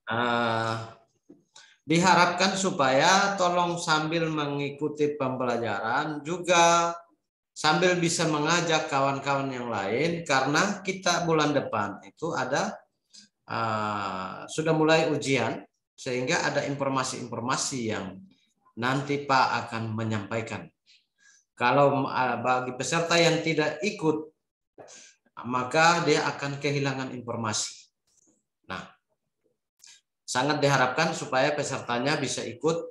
Ah, diharapkan supaya tolong sambil mengikuti pembelajaran juga sambil bisa mengajak kawan-kawan yang lain karena kita bulan depan itu ada sudah mulai ujian sehingga ada informasi-informasi yang nanti Pak akan menyampaikan. Kalau bagi peserta yang tidak ikut maka dia akan kehilangan informasi. Nah, sangat diharapkan supaya pesertanya bisa ikut.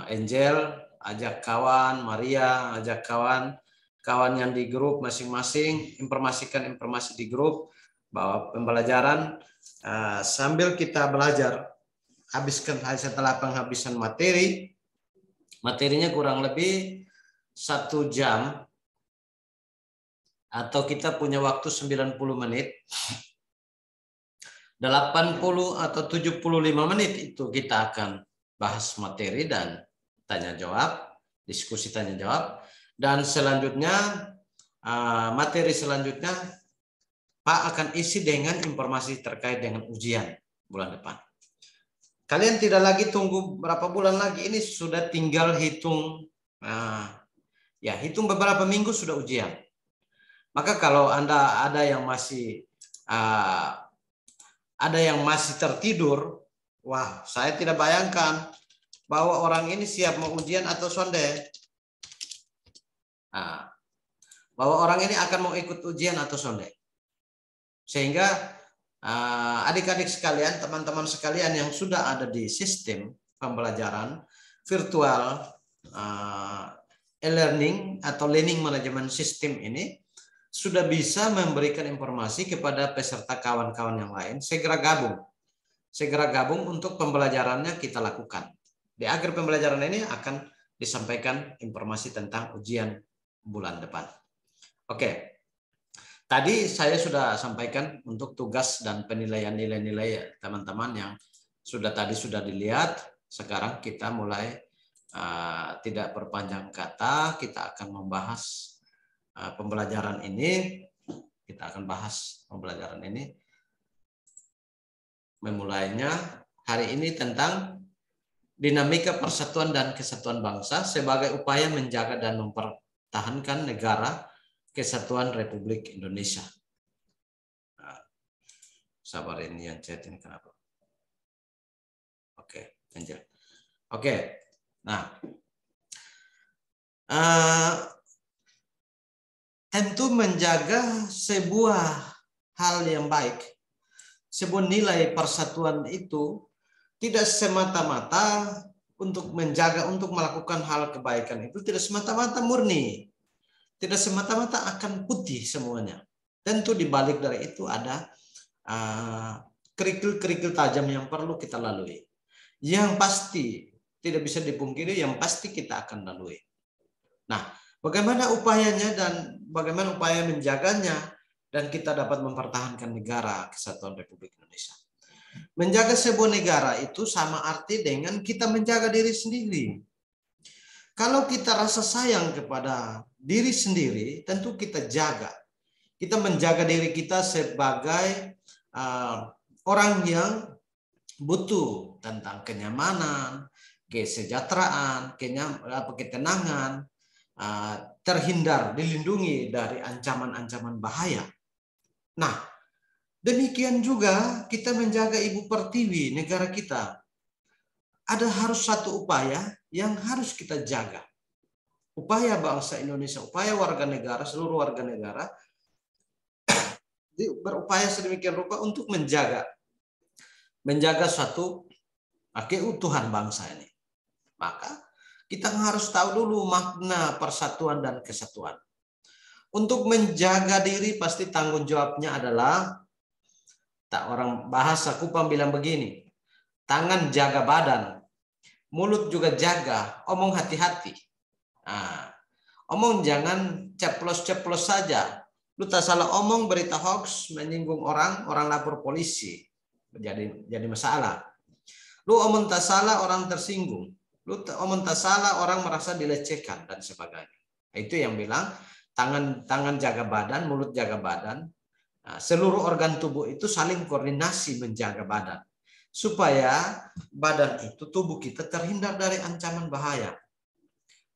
Angel, ajak kawan, Maria, ajak kawan yang di grup masing-masing, informasikan informasi di grup bahwa pembelajaran sambil kita belajar, habiskan setelah penghabisan materinya kurang lebih 1 jam atau kita punya waktu 90 menit, 80 atau 75 menit itu kita akan bahas materi dan tanya jawab, diskusi tanya jawab, dan selanjutnya materi selanjutnya Pak akan isi dengan informasi terkait dengan ujian bulan depan. Kalian tidak lagi tunggu berapa bulan lagi, ini sudah tinggal hitung hitung beberapa minggu sudah ujian. Maka kalau Anda ada yang masih tertidur, wah, saya tidak bayangkan bahwa orang ini siap mau ujian atau sonde. Bahwa orang ini akan mau ikut ujian atau sonde. Sehingga adik-adik sekalian, teman-teman sekalian yang sudah ada di sistem pembelajaran virtual e-learning atau learning management system ini sudah bisa memberikan informasi kepada peserta kawan-kawan yang lain, segera gabung untuk pembelajarannya kita lakukan. Di akhir pembelajaran ini akan disampaikan informasi tentang ujian bulan depan. Oke. Tadi saya sudah sampaikan untuk tugas dan penilaian nilai-nilai teman-teman yang sudah dilihat. Sekarang kita mulai tidak berpanjang kata, kita akan membahas pembelajaran ini. Kita akan bahas pembelajaran ini. Memulainya hari ini tentang dinamika persatuan dan kesatuan bangsa sebagai upaya menjaga dan mempertahankan negara Kesatuan Republik Indonesia. Sabar, ini yang chat ini kenapa? Oke, Angel. Oke, nah tentu menjaga sebuah hal yang baik, sebuah nilai persatuan itu tidak semata-mata untuk menjaga, untuk melakukan hal kebaikan itu tidak semata-mata murni. Tidak semata-mata akan putih semuanya. Tentu di balik dari itu ada kerikil-kerikil tajam yang perlu kita lalui. Yang pasti tidak bisa dipungkiri, yang pasti kita akan lalui. Nah, bagaimana upayanya dan bagaimana upaya menjaganya dan kita dapat mempertahankan negara Kesatuan Republik Indonesia. Menjaga sebuah negara itu sama arti dengan kita menjaga diri sendiri. Kalau kita rasa sayang kepada diri sendiri, tentu kita jaga. Kita menjaga diri kita sebagai orang yang butuh tentang kenyamanan, kesejahteraan, ketenangan, terhindar, dilindungi dari ancaman-ancaman bahaya. Nah, demikian juga kita menjaga Ibu Pertiwi, negara kita. Ada harus satu upaya yang harus kita jaga. Upaya bangsa Indonesia, upaya warga negara, seluruh warga negara berupaya sedemikian rupa untuk menjaga suatu keutuhan bangsa ini. Maka kita harus tahu dulu makna persatuan dan kesatuan. Untuk menjaga diri pasti tanggung jawabnya adalah, orang bahasa Kupang bilang begini, tangan jaga badan, mulut juga jaga, omong hati-hati. Omong jangan ceplos-ceplos saja. Lu tak salah omong berita hoax, menyinggung orang lapor polisi, jadi masalah. Lu omong tak salah orang tersinggung. Lu omong tak salah orang merasa dilecehkan dan sebagainya. Itu yang bilang tangan jaga badan, mulut jaga badan. Seluruh organ tubuh itu saling koordinasi menjaga badan. supaya badan itu, tubuh kita terhindar dari ancaman bahaya.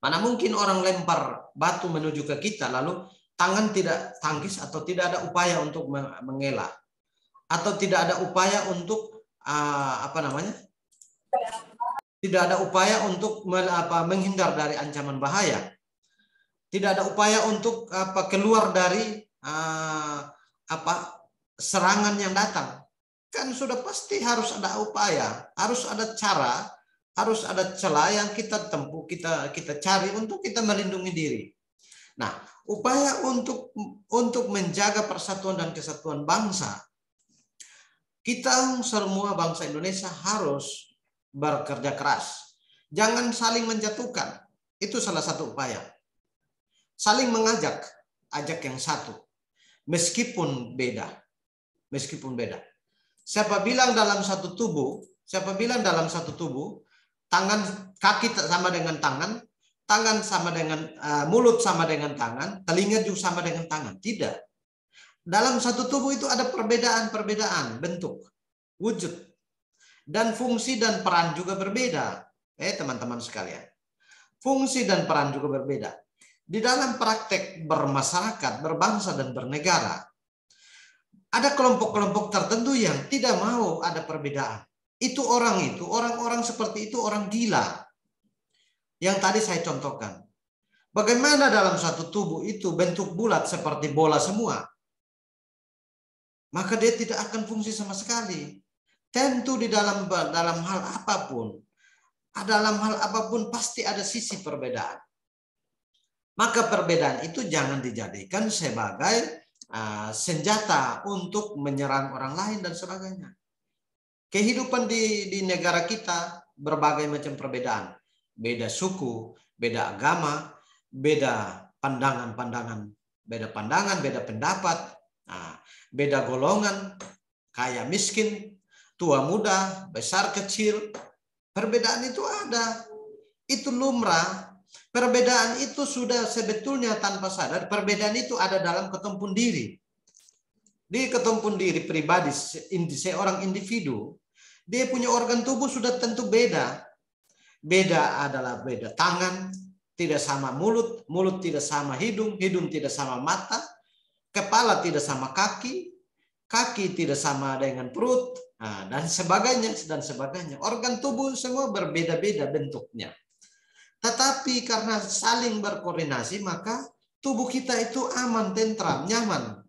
Mana mungkin orang lempar batu menuju ke kita lalu tangan tidak tangkis atau tidak ada upaya untuk mengelak atau tidak ada upaya untuk tidak ada upaya untuk menghindar dari ancaman bahaya, tidak ada upaya untuk keluar dari serangan yang datang. Kan sudah pasti harus ada upaya, harus ada cara, harus ada celah yang kita tempuh, kita cari untuk kita melindungi diri. Nah, upaya untuk menjaga persatuan dan kesatuan bangsa, kita semua bangsa Indonesia harus bekerja keras. Jangan saling menjatuhkan. Itu salah satu upaya. Saling mengajak, ajak yang satu. Meskipun beda. Meskipun beda. Siapa bilang dalam satu tubuh, tangan, kaki sama dengan tangan, tangan sama dengan mulut sama dengan tangan, telinga juga sama dengan tangan. Tidak. Dalam satu tubuh itu ada perbedaan bentuk, wujud, dan fungsi dan peran juga berbeda. Teman-teman sekalian. Fungsi dan peran juga berbeda. Di dalam praktek bermasyarakat, berbangsa, dan bernegara, ada kelompok-kelompok tertentu yang tidak mau ada perbedaan. Orang-orang seperti itu orang gila. Yang tadi saya contohkan. Bagaimana dalam satu tubuh itu bentuk bulat seperti bola semua? Maka dia tidak akan fungsi sama sekali. Tentu di dalam hal apapun pasti ada sisi perbedaan. Maka perbedaan itu jangan dijadikan sebagai senjata untuk menyerang orang lain dan sebagainya. Kehidupan di negara kita berbagai macam perbedaan. Beda suku, beda agama, beda pandangan, beda pendapat, beda golongan, kaya miskin, tua muda, besar kecil. Perbedaan itu ada. Itu lumrah. Perbedaan itu sudah sebetulnya tanpa sadar, perbedaan itu ada dalam ketumpun diri. Di ketumpun diri pribadi, seorang individu, dia punya organ tubuh sudah tentu beda. Beda adalah beda tangan, tidak sama mulut, mulut tidak sama hidung, hidung tidak sama mata, kepala tidak sama kaki, kaki tidak sama dengan perut, dan sebagainya. Organ tubuh semua berbeda-beda bentuknya. Tetapi karena saling berkoordinasi, maka tubuh kita itu aman, tentram, nyaman.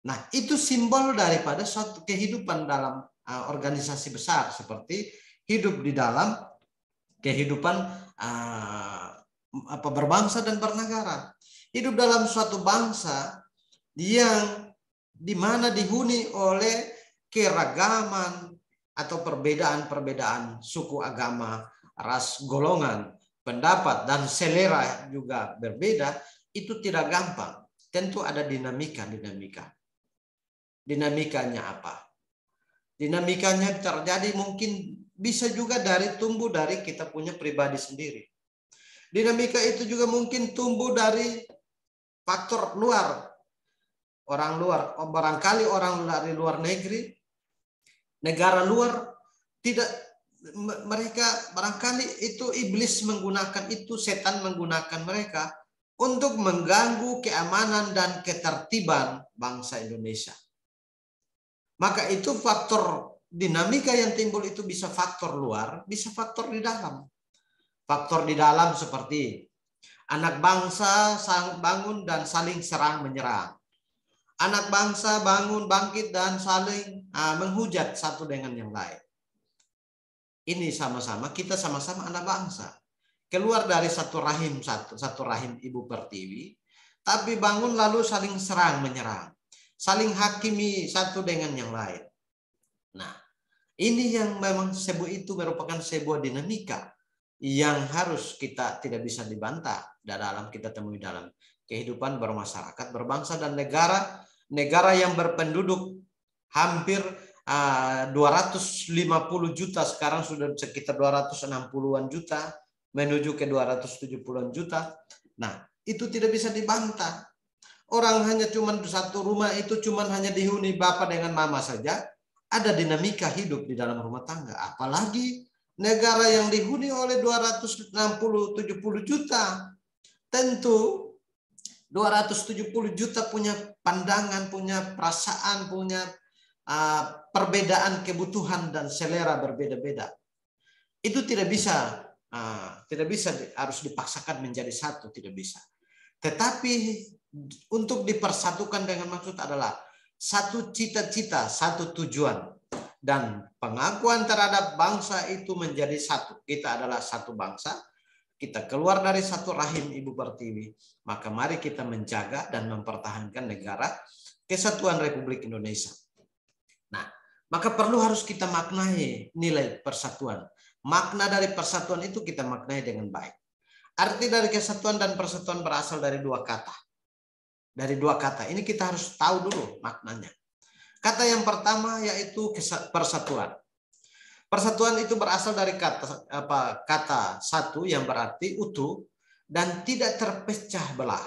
Nah, itu simbol daripada suatu kehidupan dalam organisasi besar, seperti hidup di dalam kehidupan berbangsa dan bernegara. Hidup dalam suatu bangsa yang dimana dihuni oleh keragaman atau perbedaan suku, agama, ras, golongan, pendapat, dan selera juga berbeda, itu tidak gampang. Tentu ada dinamika. Dinamikanya apa? Dinamikanya terjadi mungkin bisa juga tumbuh dari kita punya pribadi sendiri. Dinamika itu juga mungkin tumbuh dari faktor luar. Orang luar, barangkali orang dari luar negeri, negara luar, mereka barangkali itu iblis menggunakan itu, setan menggunakan mereka untuk mengganggu keamanan dan ketertiban bangsa Indonesia. Maka itu faktor dinamika yang timbul itu bisa faktor luar, bisa faktor di dalam. Faktor di dalam seperti anak bangsa bangun dan saling serang menyerang. Anak bangsa bangun, bangkit, dan saling menghujat satu dengan yang lain. Ini kita sama-sama anak bangsa. Keluar dari satu rahim Ibu Pertiwi, tapi bangun lalu saling serang menyerang, saling hakimi satu dengan yang lain. Nah, ini yang memang itu merupakan sebuah dinamika yang harus kita tidak bisa dibantah dalam kita temui dalam kehidupan bermasyarakat, berbangsa, dan negara yang berpenduduk hampir 250 juta, sekarang sudah sekitar 260-an juta, menuju ke 270-an juta. Nah, itu tidak bisa dibantah. Orang hanya cuma satu rumah itu hanya dihuni bapak dengan mama saja, ada dinamika hidup di dalam rumah tangga. Apalagi negara yang dihuni oleh 260-70 juta. Tentu 270 juta punya pandangan, punya perasaan, punya perbedaan kebutuhan dan selera berbeda-beda. Itu tidak bisa harus dipaksakan menjadi satu, tidak bisa. Tetapi untuk dipersatukan dengan maksud adalah satu cita-cita, satu tujuan, dan pengakuan terhadap bangsa itu menjadi satu. Kita adalah satu bangsa, kita keluar dari satu rahim Ibu Pertiwi, maka mari kita menjaga dan mempertahankan negara Kesatuan Republik Indonesia. Nah, maka harus kita maknai nilai persatuan. Makna dari persatuan itu kita maknai dengan baik. Arti dari kesatuan dan persatuan berasal dari dua kata. Dari dua kata. Ini kita harus tahu dulu maknanya. Kata yang pertama yaitu persatuan. Persatuan itu berasal dari kata satu yang berarti utuh dan tidak terpecah belah.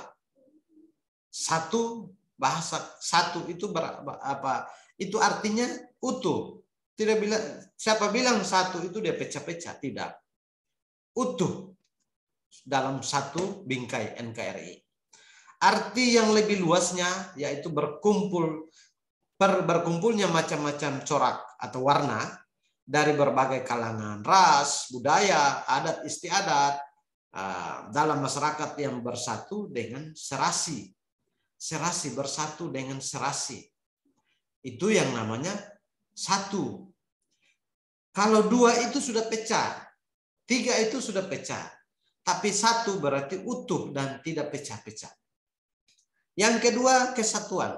Satu, bahasa satu itu itu artinya utuh. Siapa bilang satu itu dia pecah-pecah? Tidak. Utuh dalam satu bingkai NKRI. Arti yang lebih luasnya yaitu berkumpulnya macam-macam corak atau warna dari berbagai kalangan, ras, budaya, adat istiadat dalam masyarakat yang bersatu dengan serasi. Serasi bersatu dengan serasi. Itu yang namanya satu. Kalau dua itu sudah pecah, tiga itu sudah pecah, tapi satu berarti utuh dan tidak pecah-pecah. Yang kedua, kesatuan.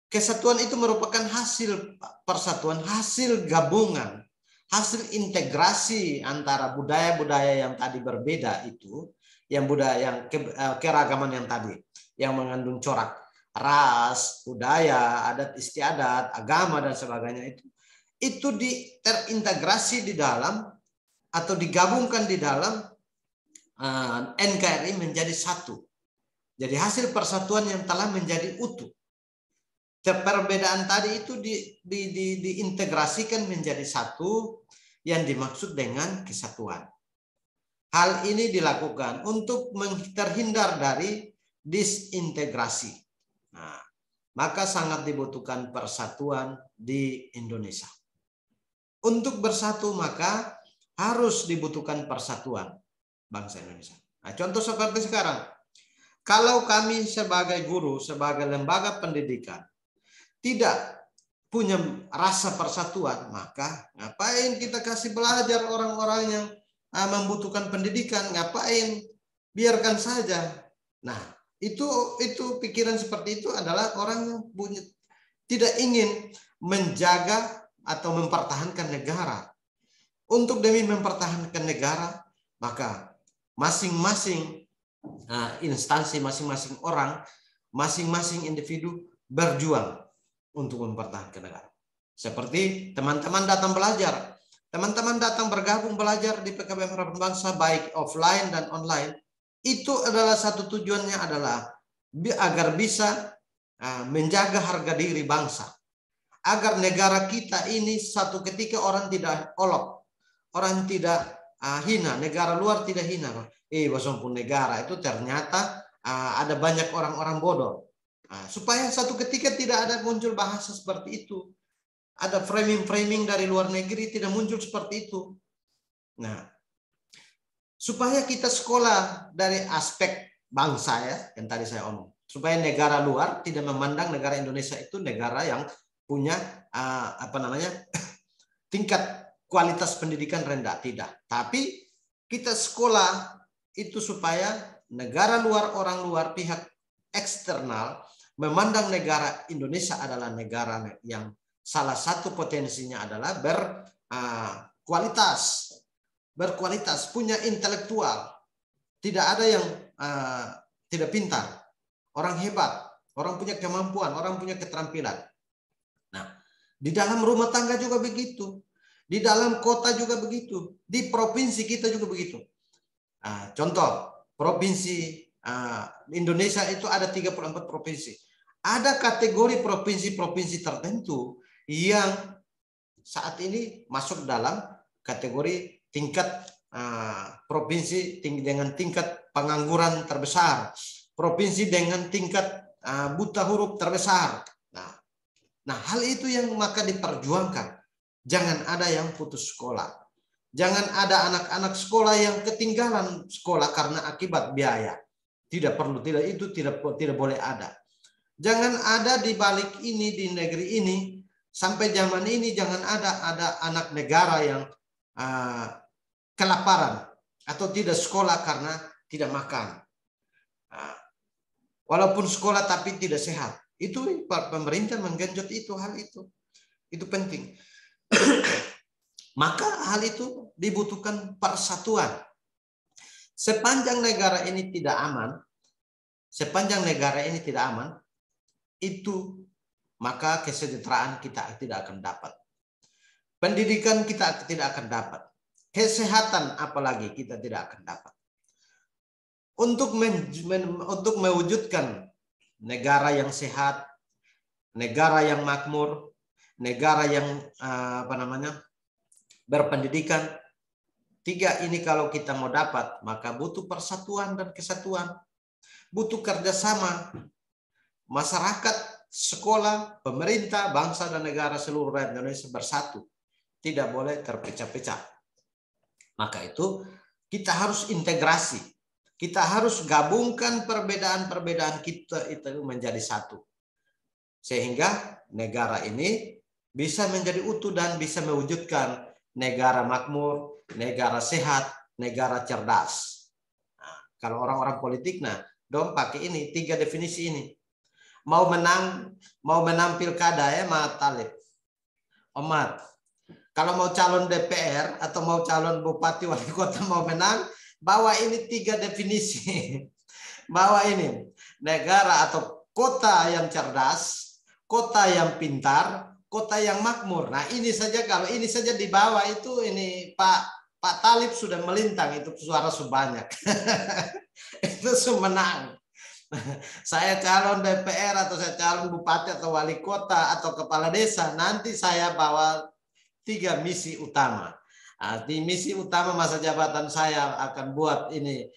Kesatuan itu merupakan hasil persatuan, hasil gabungan, hasil integrasi antara budaya-budaya yang tadi berbeda itu, yang keragaman yang tadi, yang mengandung corak ras, budaya, adat istiadat, agama dan sebagainya itu terintegrasi di dalam atau digabungkan di dalam NKRI menjadi satu. Jadi hasil persatuan yang telah menjadi utuh. Perbedaan tadi itu diintegrasikan menjadi satu yang dimaksud dengan kesatuan. Hal ini dilakukan untuk terhindar dari disintegrasi. Nah, maka sangat dibutuhkan persatuan di Indonesia. Untuk bersatu maka harus dibutuhkan persatuan bangsa Indonesia. Nah, contoh seperti sekarang. Kalau kami sebagai guru, sebagai lembaga pendidikan tidak punya rasa persatuan, maka ngapain kita kasih belajar orang-orang yang membutuhkan pendidikan? Ngapain? Biarkan saja. Nah, itu pikiran seperti itu adalah orang yang tidak ingin menjaga atau mempertahankan negara. Untuk demi mempertahankan negara, maka masing-masing instansi, masing-masing orang, masing-masing individu berjuang untuk mempertahankan negara. Seperti teman-teman datang belajar, teman-teman datang bergabung belajar di PKBM Harapan Bangsa baik offline dan online. Itu adalah satu tujuannya adalah agar bisa menjaga harga diri bangsa. Agar negara kita ini satu ketika orang tidak olok, orang tidak hina, negara luar tidak hina. Walaupun negara itu ternyata ada banyak orang-orang bodoh. Supaya satu ketika tidak ada muncul bahasa seperti itu. Ada framing-framing dari luar negeri tidak muncul seperti itu. Nah, supaya kita sekolah dari aspek bangsa ya, yang tadi saya omong. Supaya negara luar tidak memandang negara Indonesia itu negara yang punya tingkat kualitas pendidikan rendah, tidak. Tapi kita sekolah itu supaya negara luar, orang luar, pihak eksternal memandang negara Indonesia adalah negara yang salah satu potensinya adalah berkualitas, punya intelektual. Tidak ada yang tidak pintar. Orang hebat, orang punya kemampuan, orang punya keterampilan. Nah, di dalam rumah tangga juga begitu. Di dalam kota juga begitu. Di provinsi kita juga begitu. Contoh, provinsi Indonesia itu ada 34 provinsi. Ada kategori provinsi-provinsi tertentu yang saat ini masuk dalam kategori tingkat provinsi dengan tingkat pengangguran terbesar, provinsi dengan tingkat buta huruf terbesar. Nah, hal itu yang maka diperjuangkan. Jangan ada yang putus sekolah. Jangan ada anak-anak sekolah yang ketinggalan sekolah karena akibat biaya. Tidak perlu, tidak boleh ada. Jangan ada di balik ini, di negeri ini, sampai zaman ini jangan ada anak negara yang kelaparan atau tidak sekolah karena tidak makan. Walaupun sekolah tapi tidak sehat. Itu pemerintah menggenjot hal itu. Itu penting. Maka hal itu dibutuhkan persatuan. Sepanjang negara ini tidak aman, itu maka kesejahteraan kita tidak akan dapat. Pendidikan kita tidak akan dapat. Kesehatan apalagi kita tidak akan dapat. Untuk mewujudkan negara yang sehat, negara yang makmur, negara yang berpendidikan, tiga ini kalau kita mau dapat, maka butuh persatuan dan kesatuan, butuh kerjasama masyarakat, sekolah, pemerintah, bangsa dan negara seluruh rakyat Indonesia bersatu, tidak boleh terpecah-pecah. Maka itu kita harus integrasi, kita harus gabungkan perbedaan-perbedaan kita itu menjadi satu, sehingga negara ini bisa menjadi utuh dan bisa mewujudkan negara makmur, negara sehat, negara cerdas. Nah, kalau orang-orang politik, dong pakai ini, 3 definisi ini. Mau menang pilkada ya, Mat Talib. Omat, kalau mau calon DPR atau mau calon bupati wali kota mau menang, bawa ini 3 definisi. Bawa ini negara atau kota yang cerdas, kota yang pintar, kota yang makmur. Nah, ini saja, kalau ini saja dibawa itu, ini Pak Talib sudah melintang, itu suara sebanyak. Itu menang. Saya calon DPR atau saya calon bupati atau wali kota atau kepala desa, nanti saya bawa 3 misi utama. Di misi utama masa jabatan saya akan buat ini,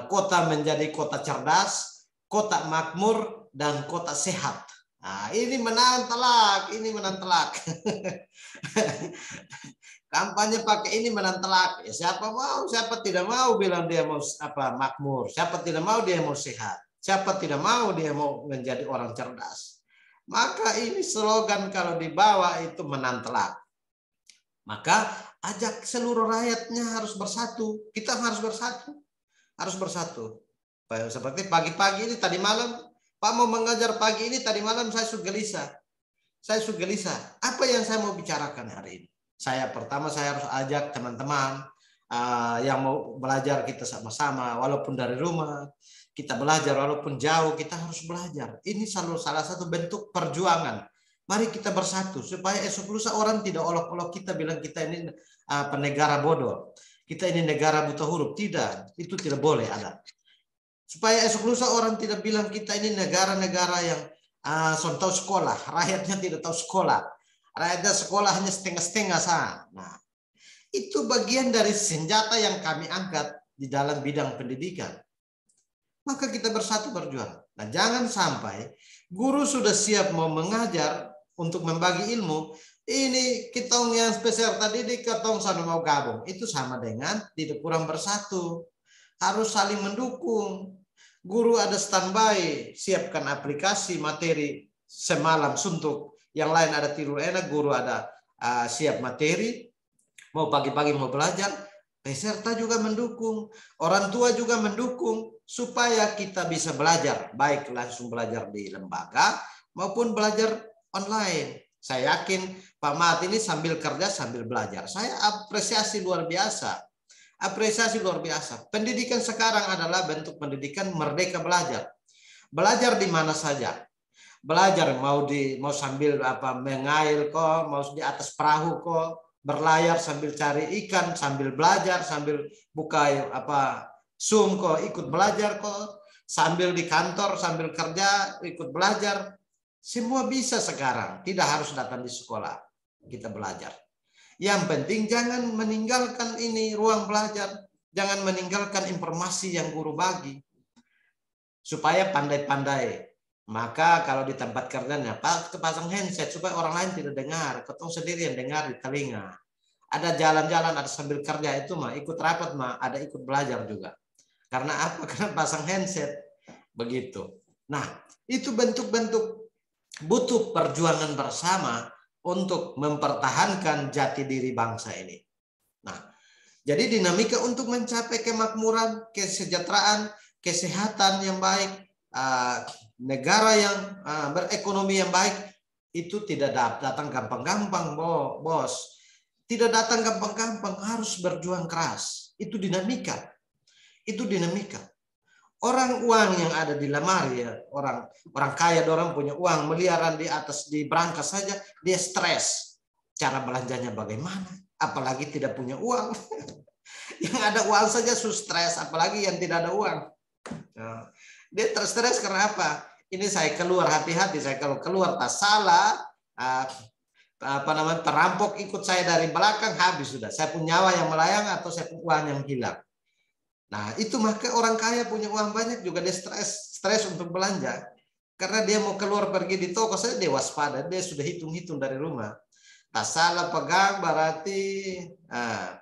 kota menjadi kota cerdas, kota makmur, dan kota sehat. Nah, ini menang telak, Kampanye pakai ini menang telak. Ya, siapa tidak mau bilang dia mau makmur, siapa tidak mau dia mau sehat, siapa tidak mau dia mau menjadi orang cerdas. Maka ini slogan kalau dibawa itu menang telak. Maka ajak seluruh rakyatnya harus bersatu. Kita harus bersatu. Seperti pagi-pagi ini tadi malam, Pak mau mengajar pagi ini, tadi malam saya sudah gelisah. Apa yang saya mau bicarakan hari ini? Pertama saya harus ajak teman-teman yang mau belajar, kita sama-sama, walaupun dari rumah, kita belajar, walaupun jauh, kita harus belajar. Ini salah satu bentuk perjuangan. Mari kita bersatu, supaya esok lusa orang tidak olok-olok kita bilang kita ini negara bodoh. Kita ini negara buta huruf. Tidak, itu tidak boleh ada. Supaya esok lusa orang tidak bilang kita ini negara-negara yang tahu sekolah, rakyatnya tidak tahu sekolah, rakyatnya sekolah hanya setengah-setengah sah. Nah, itu bagian dari senjata yang kami angkat di dalam bidang pendidikan. Maka kita bersatu berjuang. Nah, jangan sampai guru sudah siap mau mengajar untuk membagi ilmu, ini kita yang peserta didik ketong sana mau gabung, itu sama dengan tidak kurang bersatu. Harus saling mendukung. Guru ada standby, siapkan aplikasi materi semalam suntuk. Yang lain ada tidur enak, guru ada siap materi. Mau pagi-pagi mau belajar, peserta juga mendukung. Orang tua juga mendukung supaya kita bisa belajar. Baik langsung belajar di lembaga maupun belajar online. Saya yakin Pak Mat ini sambil kerja sambil belajar. Saya apresiasi luar biasa. Pendidikan sekarang adalah bentuk pendidikan merdeka belajar. Belajar di mana saja. Belajar mau sambil mengail kok, mau di atas perahu kok, berlayar sambil cari ikan, sambil belajar, sambil buka Zoom kok ikut belajar kok, sambil di kantor sambil kerja ikut belajar. Semua bisa sekarang, tidak harus datang di sekolah. Kita belajar. Yang penting jangan meninggalkan ini ruang belajar, jangan meninggalkan informasi yang guru bagi. Supaya pandai-pandai. Maka kalau di tempat kerjanya, pasang headset supaya orang lain tidak dengar, ketemu sendiri yang dengar di telinga. Ada jalan-jalan, ada sambil kerja itu mah, ikut rapat mah, ada ikut belajar juga. Karena apa? Karena pasang handset. Begitu. Nah, itu bentuk-bentuk butuh perjuangan bersama untuk mempertahankan jati diri bangsa ini. Nah, jadi dinamika untuk mencapai kemakmuran, kesejahteraan, kesehatan yang baik, negara yang berekonomi yang baik, itu tidak datang gampang-gampang, bos. Tidak datang gampang-gampang, harus berjuang keras. Itu dinamika. Itu dinamika. Orang uang yang ada di lemari, ya, orang kaya, orang punya uang miliaran di atas di berangkas saja, dia stres. Cara belanjanya bagaimana? Apalagi tidak punya uang. Yang ada uang saja stres, apalagi yang tidak ada uang. Nah, dia terstres karena apa? Ini saya keluar, hati-hati, saya kalau keluar tak salah, perampok ikut saya dari belakang, habis sudah. Saya punya nyawa yang melayang atau saya punya uang yang hilang. Nah, itu maka orang kaya punya uang banyak juga dia stres untuk belanja. Karena dia mau keluar pergi di toko saja dia waspada, dia sudah hitung-hitung dari rumah. Tak salah pegang berarti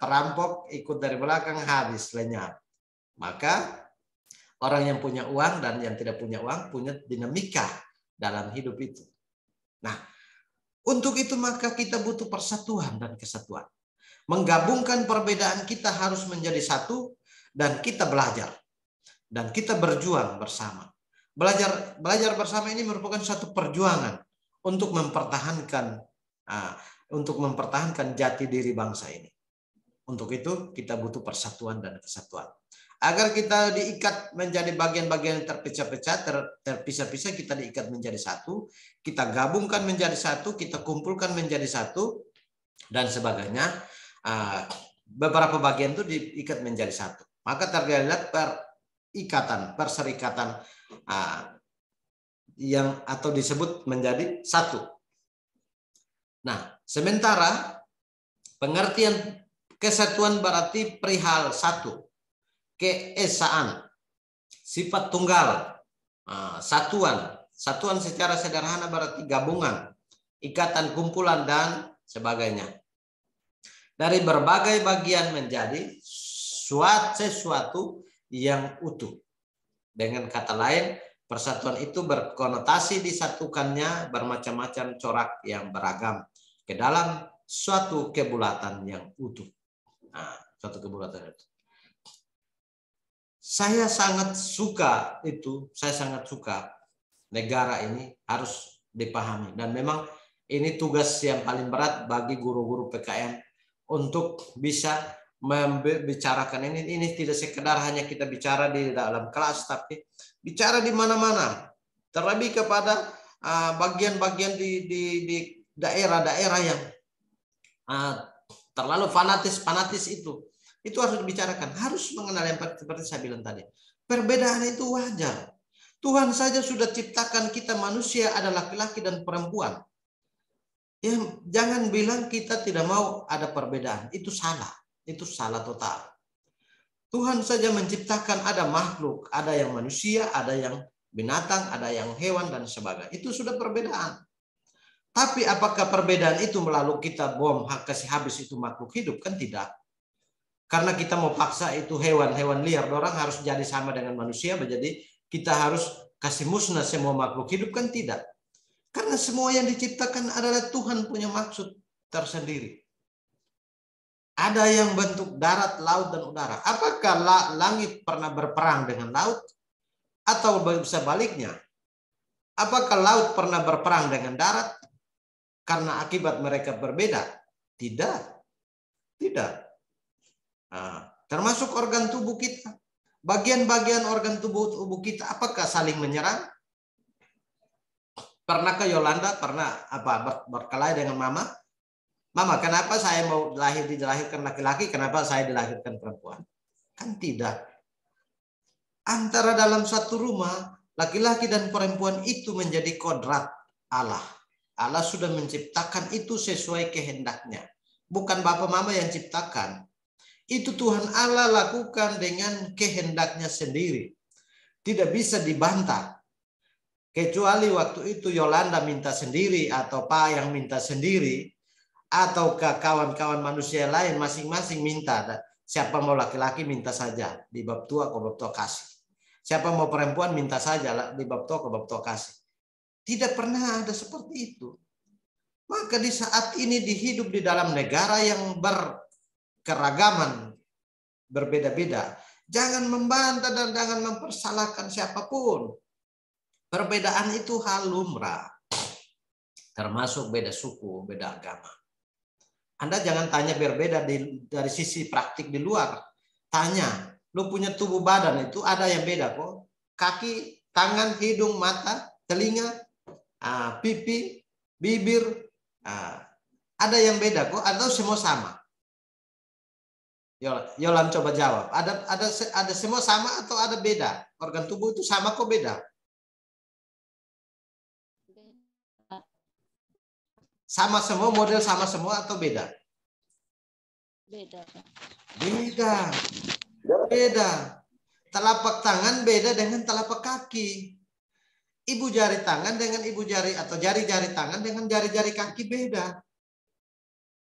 perampok ikut dari belakang, habis lenyap. Maka orang yang punya uang dan yang tidak punya uang punya dinamika dalam hidup itu. Nah, untuk itu maka kita butuh persatuan dan kesatuan. Menggabungkan perbedaan kita harus menjadi satu dan kita belajar. Dan kita berjuang bersama. Belajar bersama ini merupakan satu perjuangan untuk mempertahankan jati diri bangsa ini. Untuk itu kita butuh persatuan dan kesatuan. Agar kita diikat menjadi bagian-bagian terpecah-pecah, terpisah-pisah, kita diikat menjadi satu, kita gabungkan menjadi satu, kita kumpulkan menjadi satu, dan sebagainya. Beberapa bagian itu diikat menjadi satu. Maka terjadilah perserikatan yang atau disebut menjadi satu. Nah, sementara pengertian kesatuan berarti perihal satu. Keesaan, sifat tunggal, satuan secara sederhana berarti gabungan, ikatan, kumpulan, dan sebagainya. Dari berbagai bagian menjadi sesuatu yang utuh. Dengan kata lain, persatuan itu berkonotasi disatukannya bermacam-macam corak yang beragam ke dalam suatu kebulatan yang utuh. Nah, suatu kebulatan itu. Saya sangat suka itu, saya sangat suka negara ini harus dipahami. Dan memang ini tugas yang paling berat bagi guru-guru PKN untuk bisa membicarakan ini tidak sekedar hanya kita bicara di dalam kelas, tapi bicara di mana-mana. Terlebih kepada bagian-bagian di daerah-daerah yang terlalu fanatis itu harus dibicarakan, harus mengenal yang seperti saya bilang tadi. Perbedaan itu wajar. Tuhan saja sudah ciptakan kita manusia ada laki-laki dan perempuan. Ya, jangan bilang kita tidak mau ada perbedaan, itu salah. Itu salah total. Tuhan saja menciptakan ada makhluk, ada yang manusia, ada yang binatang, ada yang hewan dan sebagainya. Itu sudah perbedaan. Tapi apakah perbedaan itu melalui kita bom kasih habis itu makhluk hidup? Kan tidak. Karena kita mau paksa itu hewan-hewan liar, orang harus jadi sama dengan manusia, jadi kita harus kasih musnah semua makhluk hidup, kan tidak. Karena semua yang diciptakan adalah Tuhan punya maksud tersendiri. Ada yang bentuk darat, laut, dan udara. Apakah langit pernah berperang dengan laut? Atau sebaliknya? Apakah laut pernah berperang dengan darat? Karena akibat mereka berbeda? Tidak. Tidak. Termasuk organ tubuh kita. Bagian-bagian organ tubuh kita apakah saling menyerang? Pernahkah Yolanda berkelahi dengan mama? Mama, kenapa saya mau dilahirkan laki-laki, kenapa saya dilahirkan perempuan? Kan tidak. Antara dalam satu rumah, laki-laki dan perempuan itu menjadi kodrat. Allah. Allah sudah menciptakan itu sesuai kehendaknya. Bukan Bapak Mama yang ciptakan. Itu Tuhan Allah lakukan dengan kehendaknya sendiri. Tidak bisa dibantah. Kecuali waktu itu Yolanda minta sendiri atau Pak yang minta sendiri. Atau ke kawan-kawan manusia lain masing-masing minta. Siapa mau laki-laki minta saja. Di bab tua ke bab tua kasih. Siapa mau perempuan minta saja di bab tua ke bab tua kasih. Tidak pernah ada seperti itu. Maka di saat ini dihidup di dalam negara yang berkeragaman, berbeda-beda. Jangan membantah dan jangan mempersalahkan siapapun. Perbedaan itu hal lumrah. Termasuk beda suku, beda agama. Anda jangan tanya berbeda dari sisi praktik di luar. Tanya, lu punya tubuh badan itu ada yang beda kok. Kaki, tangan, hidung, mata, telinga, pipi, bibir. Ada yang beda kok atau semua sama? Yolan coba jawab. Ada semua sama atau ada beda? Organ tubuh itu sama kok beda? Sama semua, model sama semua atau beda? Beda. Beda. Beda. Telapak tangan beda dengan telapak kaki. Ibu jari tangan dengan ibu jari atau jari-jari tangan dengan jari-jari kaki beda.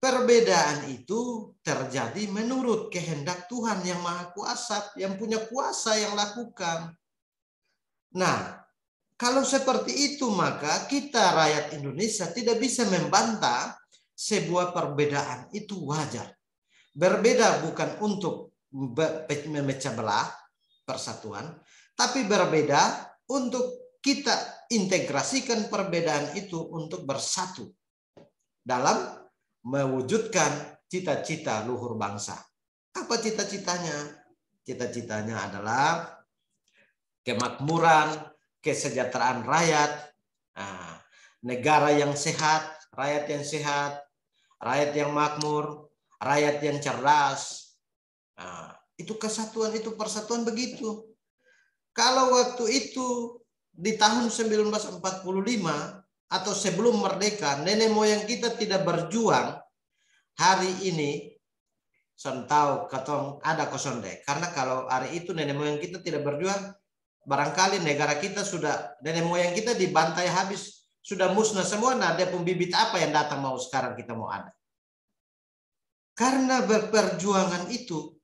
Perbedaan itu terjadi menurut kehendak Tuhan yang Maha Kuasa, yang punya kuasa yang lakukan. Nah, kalau seperti itu maka kita rakyat Indonesia tidak bisa membantah sebuah perbedaan itu wajar. Berbeda bukan untuk memecah belah persatuan, tapi berbeda untuk kita integrasikan perbedaan itu untuk bersatu dalam mewujudkan cita-cita luhur bangsa. Apa cita-citanya? Cita-citanya adalah kemakmuran, kesejahteraan rakyat, negara yang sehat, rakyat yang makmur, rakyat yang cerdas. Itu kesatuan, itu persatuan begitu. Kalau waktu itu di tahun 1945 atau sebelum merdeka, nenek moyang kita tidak berjuang, hari ini tahu katong ada kosonde. Karena kalau hari itu nenek moyang kita tidak berjuang, barangkali negara kita sudah, nenek moyang kita dibantai habis, sudah musnah semua. Nah, ada pembibit apa yang datang mau sekarang kita mau ada? Karena berperjuangan itu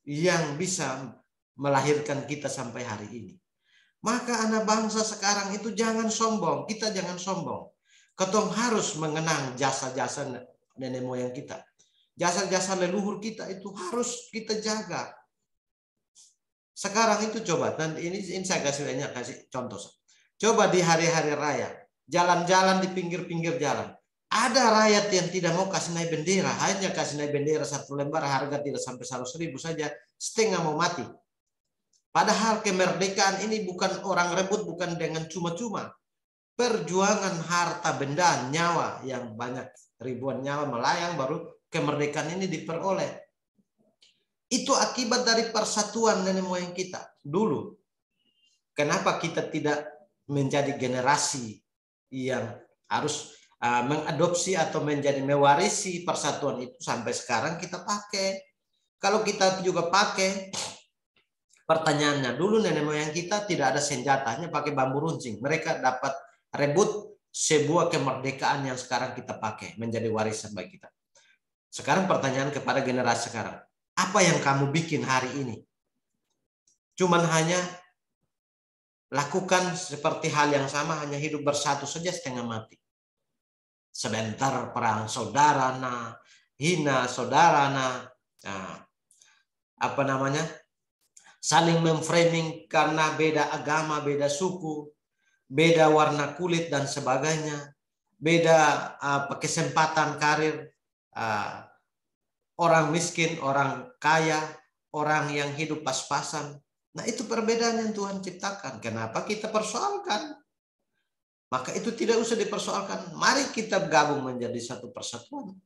yang bisa melahirkan kita sampai hari ini. Maka anak bangsa sekarang itu jangan sombong. Kita jangan sombong. Ketong harus mengenang jasa-jasa nenek moyang kita. Jasa-jasa leluhur kita itu harus kita jaga. Sekarang itu coba, nanti ini saya kasih contoh. Coba di hari-hari raya, jalan-jalan di pinggir-pinggir jalan. Ada rakyat yang tidak mau kasih naik bendera, hanya kasih naik bendera 1 lembar, harga tidak sampai 100.000 saja, setengah mau mati. Padahal kemerdekaan ini bukan orang rebut, bukan dengan cuma-cuma. Perjuangan harta benda, nyawa yang banyak, ribuan nyawa melayang baru kemerdekaan ini diperoleh. Itu akibat dari persatuan nenek moyang kita dulu. Kenapa kita tidak menjadi generasi yang harus mengadopsi atau menjadi mewarisi persatuan itu sampai sekarang kita pakai. Kalau kita juga pakai, pertanyaannya, dulu nenek moyang kita tidak ada senjatanya, pakai bambu runcing. Mereka dapat rebut sebuah kemerdekaan yang sekarang kita pakai menjadi warisan bagi kita. Sekarang pertanyaan kepada generasi sekarang, apa yang kamu bikin hari ini? Cuman hanya lakukan seperti hal yang sama, hanya hidup bersatu saja setengah mati. Sebentar perang saudara, hina saudara, saling memframing karena beda agama, beda suku, beda warna kulit dan sebagainya, beda kesempatan karir, orang miskin, orang kaya, orang yang hidup pas-pasan. Nah, itu perbedaan yang Tuhan ciptakan. Kenapa kita persoalkan? Maka itu tidak usah dipersoalkan. Mari kita gabung menjadi satu persatuan.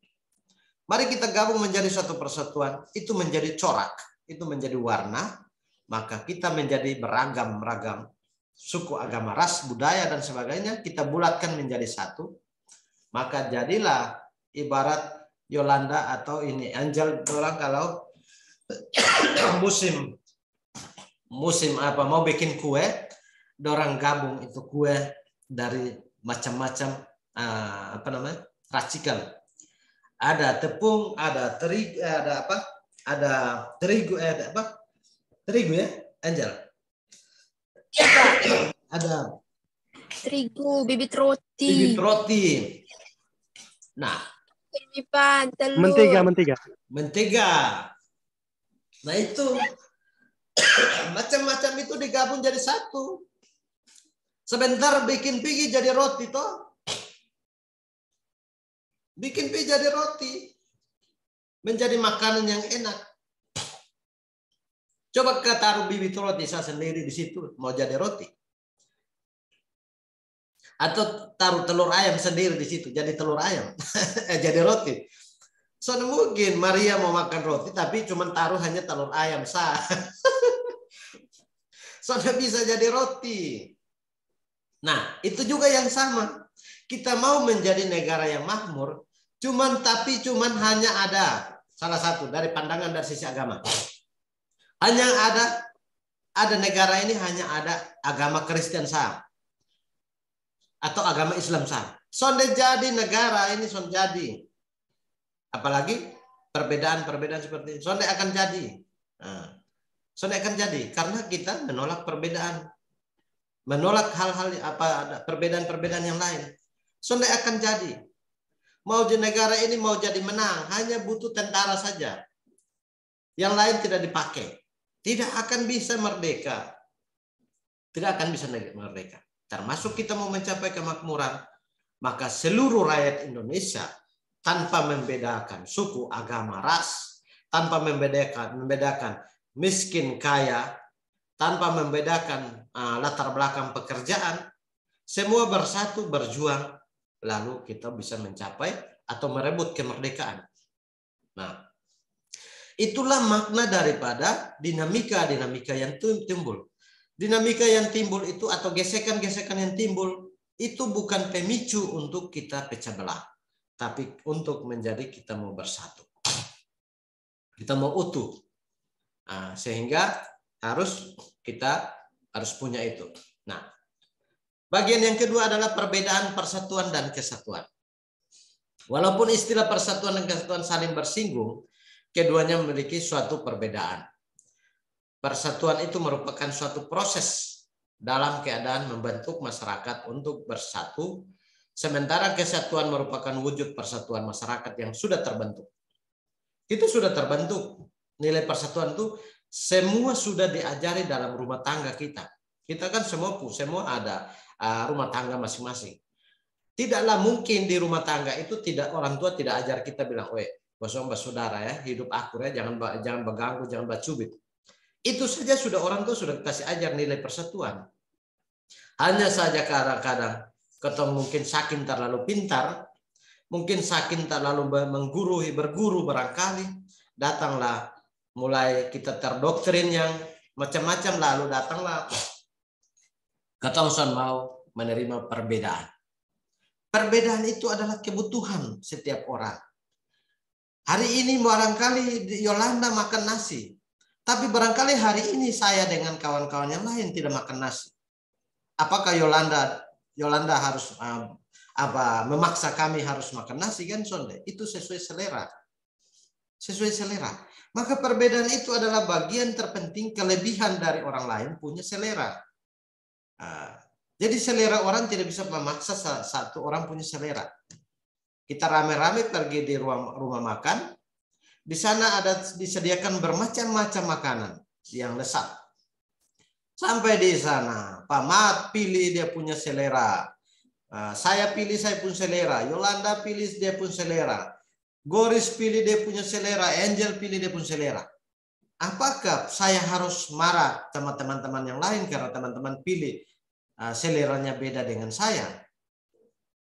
Mari kita gabung menjadi satu persatuan. Itu menjadi corak, itu menjadi warna. Maka kita menjadi beragam-ragam. suku, agama, ras, budaya, dan sebagainya, kita bulatkan menjadi satu. Maka jadilah ibarat Yolanda atau ini Angel, orang kalau musim apa mau bikin kue, dorang gabung itu kue dari macam-macam apa namanya racikan. Ada tepung, ada terigu, ada apa? Ada terigu, ada apa? Terigu ya, Angel. Iya, Pak. Ada Terigu, bibit roti. bibit roti. Nah, Pan, telur. mentega. Nah itu macam-macam itu digabung jadi satu. Sebentar bikin pigi jadi roti toh. Bikin pigi jadi roti. Menjadi makanan yang enak. Coba kita taruh bibit roti saya sendiri di situ, mau jadi roti. Atau taruh telur ayam sendiri di situ, jadi telur ayam. Jadi roti. Soalnya mungkin Maria mau makan roti, tapi cuma taruh hanya telur ayam sah. Soalnya bisa jadi roti. Nah, itu juga yang sama. Kita mau menjadi negara yang makmur, tapi hanya ada salah satu dari pandangan dari sisi agama. Hanya ada negara ini hanya ada agama Kristen sah. Atau agama Islam sah. Sonde jadi negara ini sonde jadi. Apalagi perbedaan-perbedaan seperti ini. Sonde akan jadi. Nah, sonde akan jadi karena kita menolak perbedaan. Menolak hal-hal apa perbedaan-perbedaan yang lain. Sonde akan jadi. Mau di negara ini mau jadi menang, hanya butuh tentara saja. Yang lain tidak dipakai. Tidak akan bisa merdeka. Tidak akan bisa merdeka. Termasuk kita mau mencapai kemakmuran, maka seluruh rakyat Indonesia tanpa membedakan suku, agama, ras, tanpa membedakan miskin, kaya, tanpa membedakan latar belakang pekerjaan, semua bersatu berjuang, lalu kita bisa mencapai atau merebut kemerdekaan. Nah, itulah makna daripada dinamika yang timbul. Dinamika yang timbul itu atau gesekan-gesekan yang timbul itu bukan pemicu untuk kita pecah belah, tapi untuk menjadi kita mau bersatu, kita mau utuh. Sehingga kita harus punya itu. Nah, bagian yang kedua adalah perbedaan, persatuan, dan kesatuan. Walaupun istilah persatuan dan kesatuan saling bersinggung, keduanya memiliki suatu perbedaan. Persatuan itu merupakan suatu proses dalam keadaan membentuk masyarakat untuk bersatu, sementara kesatuan merupakan wujud persatuan masyarakat yang sudah terbentuk. Itu sudah terbentuk. Nilai persatuan itu semua sudah diajari dalam rumah tangga kita. Kita kan semua ada rumah tangga masing-masing. Tidaklah mungkin di rumah tangga itu orang tua tidak ajar kita bilang, saudara ya, hidup akur ya, jangan mengganggu, jangan bercubit. Itu saja sudah orang tua sudah kasih ajar nilai persatuan. Hanya saja kadang-kadang ketemu mungkin saking terlalu pintar, mungkin saking terlalu berguru barangkali, datanglah mulai kita terdoktrin yang macam-macam, lalu datanglah ketongson mau menerima perbedaan. Perbedaan itu adalah kebutuhan setiap orang. Hari ini barangkali Yolanda makan nasi, tapi barangkali hari ini saya dengan kawan-kawan yang lain tidak makan nasi. Apakah Yolanda harus memaksa kami harus makan nasi kan sonde? Itu sesuai selera. Sesuai selera. Maka perbedaan itu adalah bagian terpenting, kelebihan dari orang lain punya selera. Jadi selera orang tidak bisa memaksa satu orang punya selera. Kita rame-rame pergi di rumah makan. Di sana disediakan bermacam-macam makanan yang lezat. Sampai di sana, Pak Mat pilih dia punya selera. Saya pilih saya punya selera. Yolanda pilih dia punya selera. Goris pilih dia punya selera. Angel pilih dia punya selera. Apakah saya harus marah sama teman-teman yang lain karena teman-teman pilih seleranya beda dengan saya?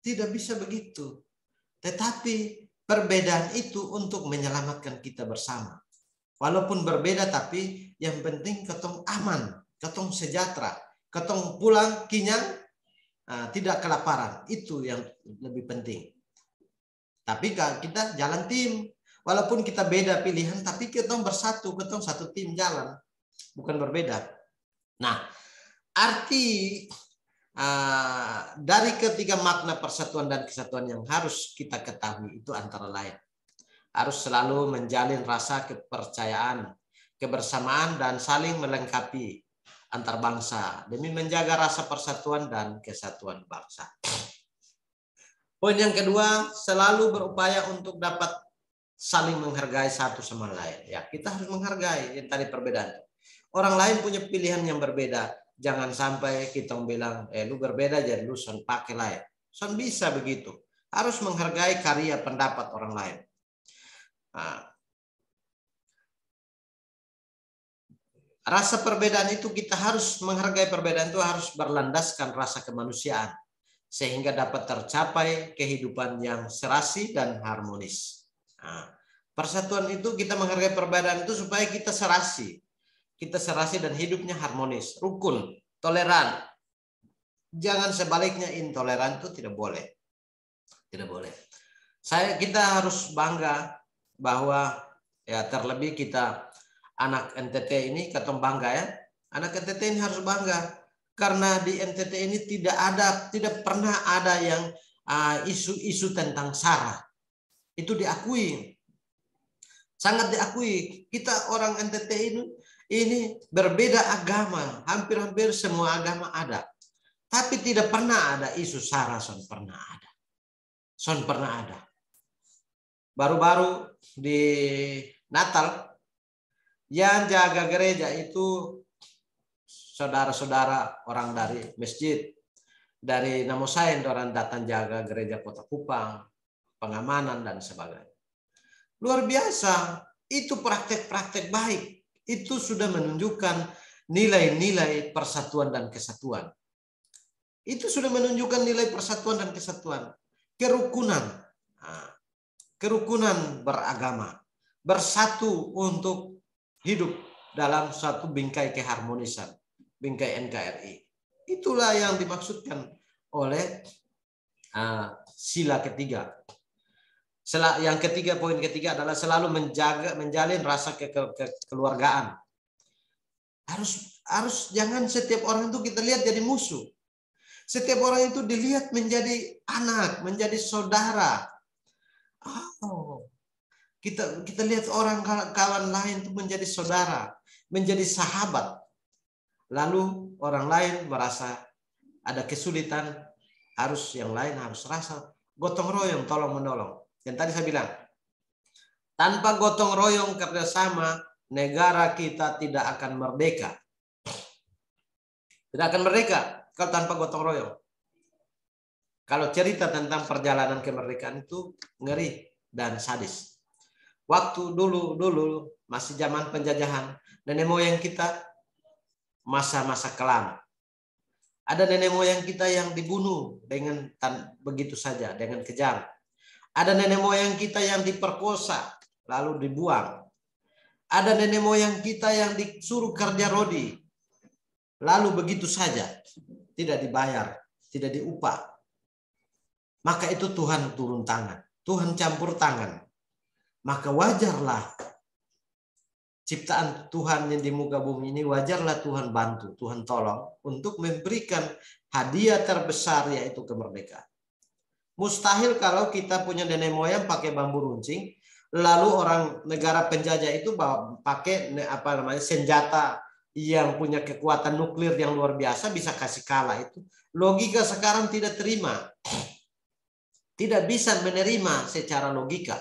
Tidak bisa begitu. Tetapi perbedaan itu untuk menyelamatkan kita bersama. Walaupun berbeda, tapi yang penting ketong aman, ketong sejahtera, ketong pulang kenyang, tidak kelaparan. Itu yang lebih penting. Tapi kita jalan tim. Walaupun kita beda pilihan, tapi ketong bersatu, ketong satu tim jalan. Bukan berbeda. Nah, arti dari ketiga makna persatuan dan kesatuan yang harus kita ketahui itu antara lain. Harus selalu menjalin rasa kepercayaan, kebersamaan, dan saling melengkapi antar bangsa demi menjaga rasa persatuan dan kesatuan bangsa. Poin yang kedua, selalu berupaya untuk dapat saling menghargai satu sama lain. Ya, kita harus menghargai yang tadi perbedaan. Orang lain punya pilihan yang berbeda. Jangan sampai kita bilang, lu berbeda jadi lu son pakai lain. Son bisa begitu. Harus menghargai karya pendapat orang lain. Rasa perbedaan itu kita harus menghargai perbedaan itu harus berlandaskan rasa kemanusiaan sehingga dapat tercapai kehidupan yang serasi dan harmonis. Persatuan itu kita menghargai perbedaan itu supaya kita serasi dan hidupnya harmonis, rukun, toleran. Jangan sebaliknya intoleran itu tidak boleh. Tidak boleh. Kita harus bangga bahwa ya terlebih kita anak NTT ini ketong bangga ya. Anak NTT ini harus bangga karena di NTT ini tidak pernah ada yang isu-isu tentang SARA. Itu diakui. Sangat diakui. Kita orang NTT ini berbeda agama, hampir-hampir semua agama ada. Tapi tidak pernah ada isu SARA, son pernah ada. Baru-baru di Natal yang jaga gereja itu saudara-saudara orang dari masjid, dari Namosain, orang datang jaga gereja Kota Kupang, pengamanan dan sebagainya. Luar biasa, itu praktek-praktek baik. Itu sudah menunjukkan nilai-nilai persatuan dan kesatuan. Itu sudah menunjukkan nilai persatuan dan kesatuan. Kerukunan beragama. Bersatu untuk hidup dalam satu bingkai keharmonisan. Bingkai NKRI. Itulah yang dimaksudkan oleh sila ketiga. Yang ketiga, poin ketiga adalah selalu menjalin rasa kekeluargaan. Harus jangan setiap orang itu kita lihat jadi musuh. Setiap orang itu dilihat menjadi anak, menjadi saudara. Kita lihat orang kawan lain itu menjadi saudara, menjadi sahabat. Lalu orang lain merasa ada kesulitan, yang lain harus rasa gotong royong, tolong menolong. Yang tadi saya bilang, tanpa gotong royong kerjasama, negara kita tidak akan merdeka. Tidak akan merdeka kalau tanpa gotong royong. Kalau cerita tentang perjalanan kemerdekaan itu ngeri dan sadis. Waktu dulu masih zaman penjajahan, nenek moyang kita masa-masa kelam. Ada nenek moyang kita yang dibunuh dengan begitu saja, dengan kejam. Ada nenek moyang kita yang diperkosa, lalu dibuang. Ada nenek moyang kita yang disuruh kerja rodi, lalu begitu saja, tidak dibayar, tidak diupah. Maka itu Tuhan turun tangan, Tuhan campur tangan. Maka wajarlah ciptaan Tuhan yang di muka bumi ini, wajarlah Tuhan bantu, Tuhan tolong untuk memberikan hadiah terbesar yaitu kemerdekaan. Mustahil kalau kita punya nenek moyang pakai bambu runcing, lalu orang negara penjajah itu pakai senjata yang punya kekuatan nuklir yang luar biasa bisa kasih kalah itu. Logika sekarang tidak terima. Tidak bisa menerima secara logika.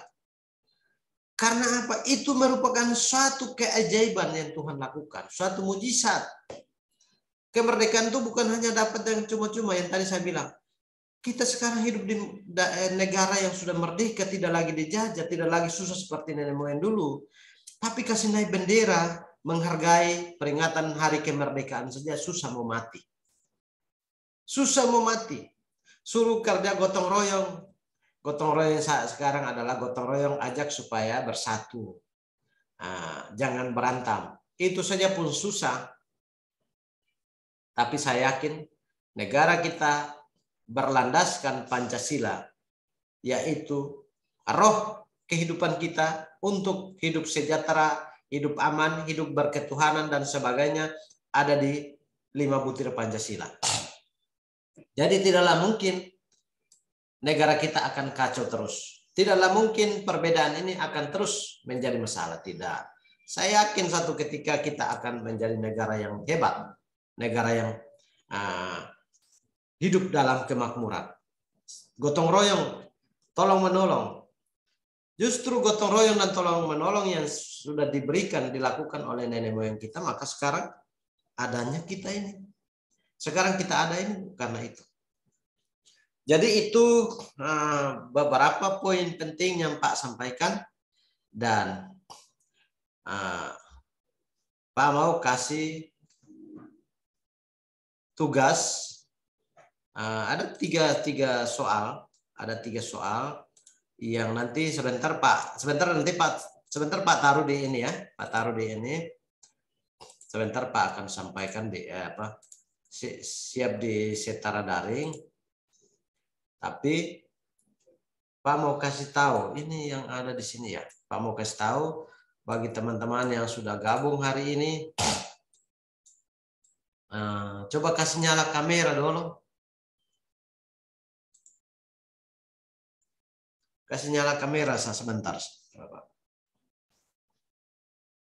Karena apa? Itu merupakan suatu keajaiban yang Tuhan lakukan. Suatu mujizat. Kemerdekaan itu bukan hanya dapat yang cuma-cuma yang tadi saya bilang. Kita sekarang hidup di negara yang sudah merdeka, tidak lagi dijajah, tidak lagi susah seperti nenek moyang dulu. Tapi kasih naik bendera, menghargai peringatan hari kemerdekaan saja susah mau mati. Susah mau mati. Suruh kerja gotong royong. Gotong royong sekarang adalah gotong royong ajak supaya bersatu. Jangan berantem. Itu saja pun susah. Tapi saya yakin negara kita berlandaskan Pancasila, yaitu roh kehidupan kita untuk hidup sejahtera, hidup aman, hidup berketuhanan dan sebagainya ada di 5 butir Pancasila. Jadi tidaklah mungkin negara kita akan kacau terus. Tidaklah mungkin perbedaan ini akan terus menjadi masalah. Tidak. Saya yakin satu ketika kita akan menjadi negara yang hebat. Negara yang hidup dalam kemakmuran. Gotong royong, tolong menolong. Justru gotong royong dan tolong menolong yang sudah diberikan, dilakukan oleh nenek moyang kita, maka sekarang adanya kita ini. Sekarang kita ada ini karena itu. Jadi itu beberapa poin penting yang Pak sampaikan, dan Pak mau kasih tugas. Ada tiga soal, yang nanti sebentar Pak taruh di ini ya, Pak taruh di ini. Sebentar Pak akan sampaikan di siap di setara daring. Tapi Pak mau kasih tahu ini yang ada di sini ya. Pak mau kasih tahu bagi teman-teman yang sudah gabung hari ini. Coba kasih nyala kamera dulu. Kasih nyala kamera sebentar.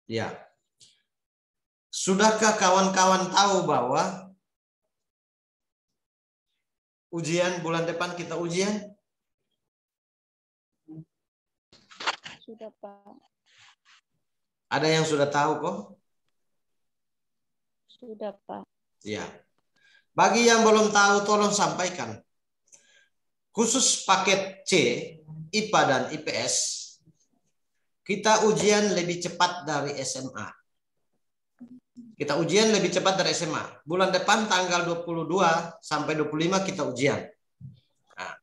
Ya. Sudahkah kawan-kawan tahu bahwa ujian bulan depan kita ujian? Sudah, Pak. Ada yang sudah tahu kok? Sudah, Pak. Ya. Bagi yang belum tahu tolong sampaikan. Khusus paket C, IPA dan IPS, kita ujian lebih cepat dari SMA. Kita ujian lebih cepat dari SMA. Bulan depan tanggal 22 sampai 25 kita ujian. Nah,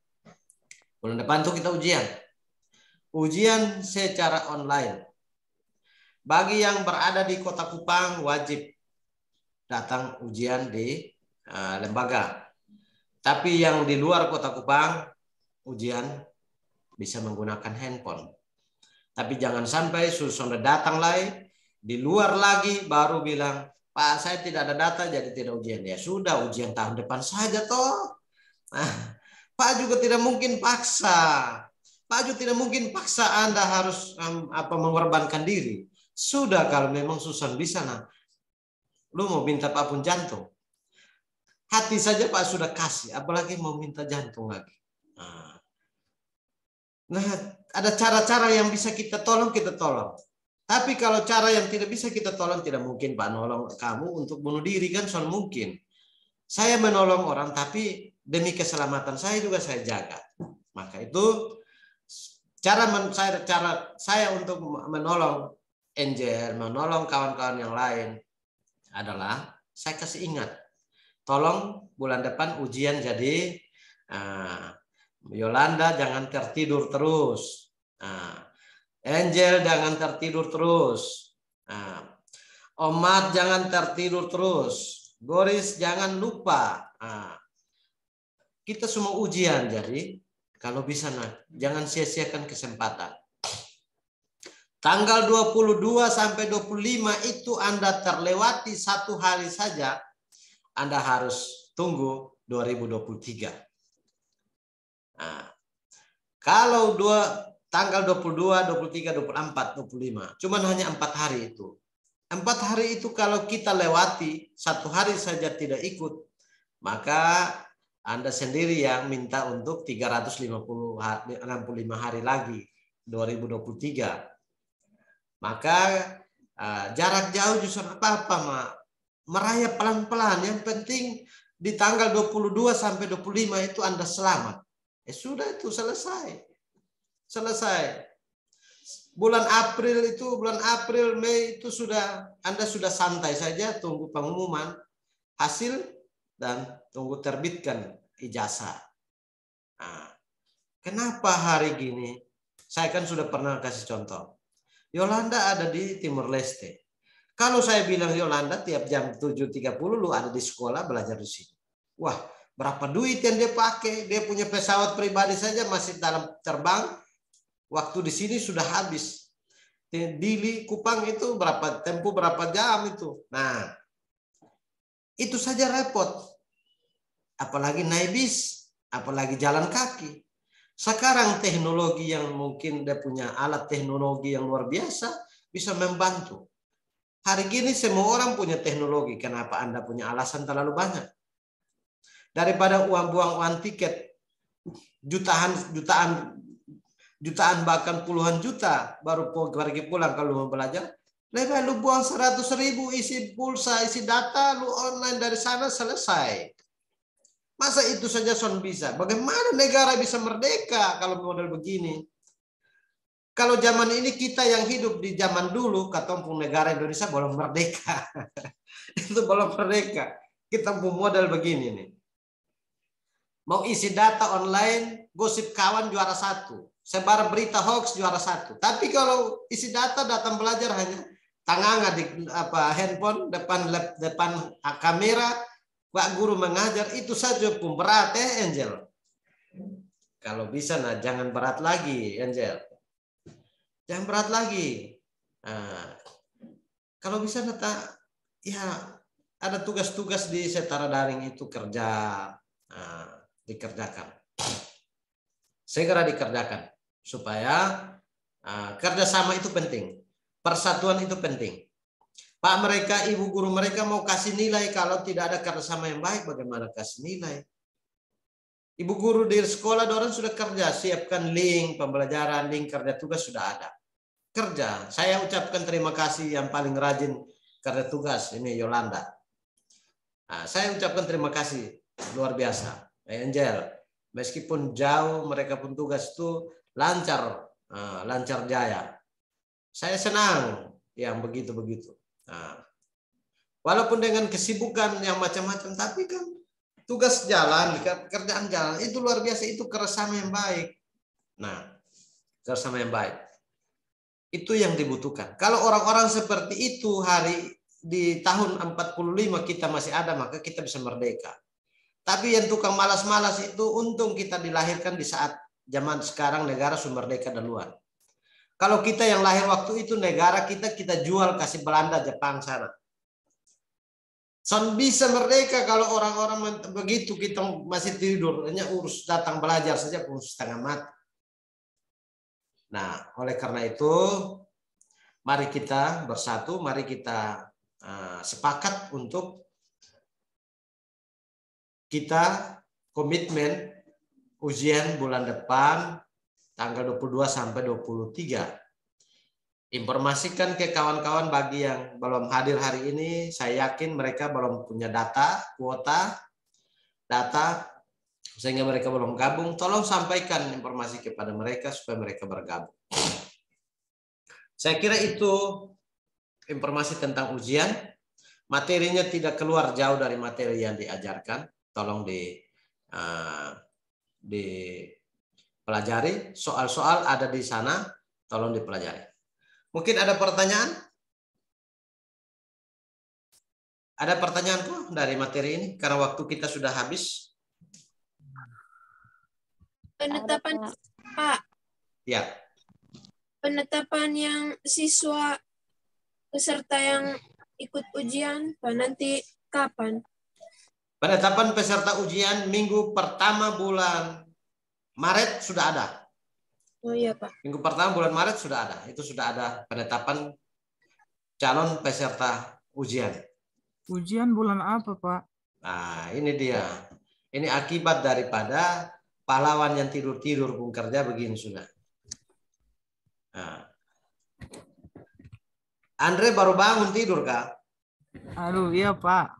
bulan depan tuh kita ujian. Ujian secara online. Bagi yang berada di Kota Kupang wajib datang ujian di lembaga. Tapi yang di luar Kota Kupang ujian bisa menggunakan handphone. Tapi jangan sampai sudah datang lagi di luar lagi baru bilang, Pak saya tidak ada data jadi tidak ujian. Ya sudah, ujian tahun depan saja toh. Pak juga tidak mungkin paksa. Pak juga tidak mungkin paksa Anda harus mengorbankan diri. Sudah kalau memang susah di sana, lu mau minta Pak pun jantung. Hati saja Pak sudah kasih, apalagi mau minta jantung lagi. Nah, ada cara-cara yang bisa kita tolong, kita tolong. Tapi kalau cara yang tidak bisa kita tolong, tidak mungkin Pak nolong kamu untuk bunuh diri, kan soal mungkin. Saya menolong orang, tapi demi keselamatan saya juga saya jaga. Maka itu cara saya untuk menolong Angel, menolong kawan-kawan yang lain adalah saya kasih ingat. Tolong bulan depan ujian jadi Yolanda jangan tertidur terus. Angel jangan tertidur terus. Omat jangan tertidur terus. Goris jangan lupa. Kita semua ujian, jadi kalau bisa jangan sia-siakan kesempatan. Tanggal 22 sampai 25 itu Anda terlewati satu hari saja, Anda harus tunggu 2023. Kalau tanggal 22, 23, 24, 25, cuman hanya 4 hari itu. 4 hari itu kalau kita lewati, satu hari saja tidak ikut, maka Anda sendiri yang minta untuk 365 hari lagi, 2023. Maka jarak jauh justru apa-apa, merayap pelan-pelan. Yang penting di tanggal 22 sampai 25 itu Anda selamat. Sudah itu selesai. Bulan April, Mei itu Anda sudah santai saja, tunggu pengumuman hasil dan tunggu terbitkan ijazah. Kenapa hari gini? Saya kan sudah pernah kasih contoh. Yolanda ada di Timur Leste. Kalau saya bilang Yolanda tiap jam 7.30 lu ada di sekolah belajar di sini. Wah, berapa duit yang dia pakai? Dia punya pesawat pribadi saja masih dalam terbang. Waktu di sini sudah habis. Dili Kupang itu tempuh berapa jam itu. Nah, itu saja repot. Apalagi naik bis, apalagi jalan kaki. Sekarang teknologi yang mungkin dia punya alat teknologi yang luar biasa bisa membantu. Hari ini semua orang punya teknologi. Kenapa Anda punya alasan terlalu banyak? Daripada buang uang tiket jutaan bahkan puluhan juta baru pergi pulang kalau mau belajar. Lebih lu buang 100.000 isi pulsa, isi data, lu online dari sana selesai. Masa itu saja son bisa? Bagaimana negara bisa merdeka kalau model begini? Kalau zaman ini kita yang hidup di zaman dulu, katampung negara Indonesia belum merdeka. Itu belum merdeka. Kita pun model begini nih. Mau isi data online, gosip kawan juara 1. Sebar berita hoax juara 1. Tapi kalau isi data datang belajar hanya tangan di handphone depan kamera, Pak guru mengajar, itu saja pun berat Angel. Kalau bisa nah jangan berat lagi Angel. Jangan berat lagi. Nah, kalau bisa ya ada tugas-tugas di setara daring itu dikerjakan. Segera dikerjakan supaya kerjasama itu penting. Persatuan itu penting. Pak mereka, ibu guru mereka mau kasih nilai, kalau tidak ada kerjasama yang baik, bagaimana kasih nilai? Ibu guru di sekolah orang sudah kerja, siapkan link pembelajaran, link kerja tugas sudah ada. Kerja, saya ucapkan terima kasih yang paling rajin kerja tugas, ini Yolanda. Nah, saya ucapkan terima kasih, luar biasa. Angel, meskipun jauh mereka pun tugas itu lancar jaya. Saya senang yang begitu-begitu. Nah, walaupun dengan kesibukan yang macam-macam, tapi kan tugas jalan, kerjaan jalan, itu luar biasa, itu kerjasama yang baik. Nah, kerjasama yang baik. Itu yang dibutuhkan. Kalau orang-orang seperti itu di tahun 45 kita masih ada, maka kita bisa merdeka. Tapi yang tukang malas-malas itu untung kita dilahirkan di saat zaman sekarang negara sudah merdeka duluan. Kalau kita yang lahir waktu itu negara kita jual kasih Belanda, Jepang sana. Son bisa merdeka kalau orang-orang begitu kita masih tidur, hanya urus datang belajar saja pun setengah mati. Nah, oleh karena itu mari kita bersatu, mari kita sepakat untuk kita komitmen ujian bulan depan tanggal 22 sampai 23. Informasikan ke kawan-kawan bagi yang belum hadir hari ini, saya yakin mereka belum punya kuota data, sehingga mereka belum gabung. Tolong sampaikan informasi kepada mereka supaya mereka bergabung. Saya kira itu informasi tentang ujian. Materinya tidak keluar jauh dari materi yang diajarkan. Tolong dipelajari. Soal-soal ada di sana, tolong dipelajari. Mungkin ada pertanyaan? Ada pertanyaan kok dari materi ini? Karena waktu kita sudah habis. Penetapan, Pak. Ya. Penetapan yang siswa peserta yang ikut ujian, Pak, nanti kapan? Penetapan peserta ujian minggu pertama bulan Maret sudah ada. Oh iya, Pak. Minggu pertama bulan Maret sudah ada. Itu sudah ada penetapan calon peserta ujian. Ujian bulan apa, Pak? Nah, ini dia. Ini akibat daripada pahlawan yang tidur-tidur pun kerja begini sudah. Nah. Andre baru bangun tidur, Kak? Aduh, iya, Pak.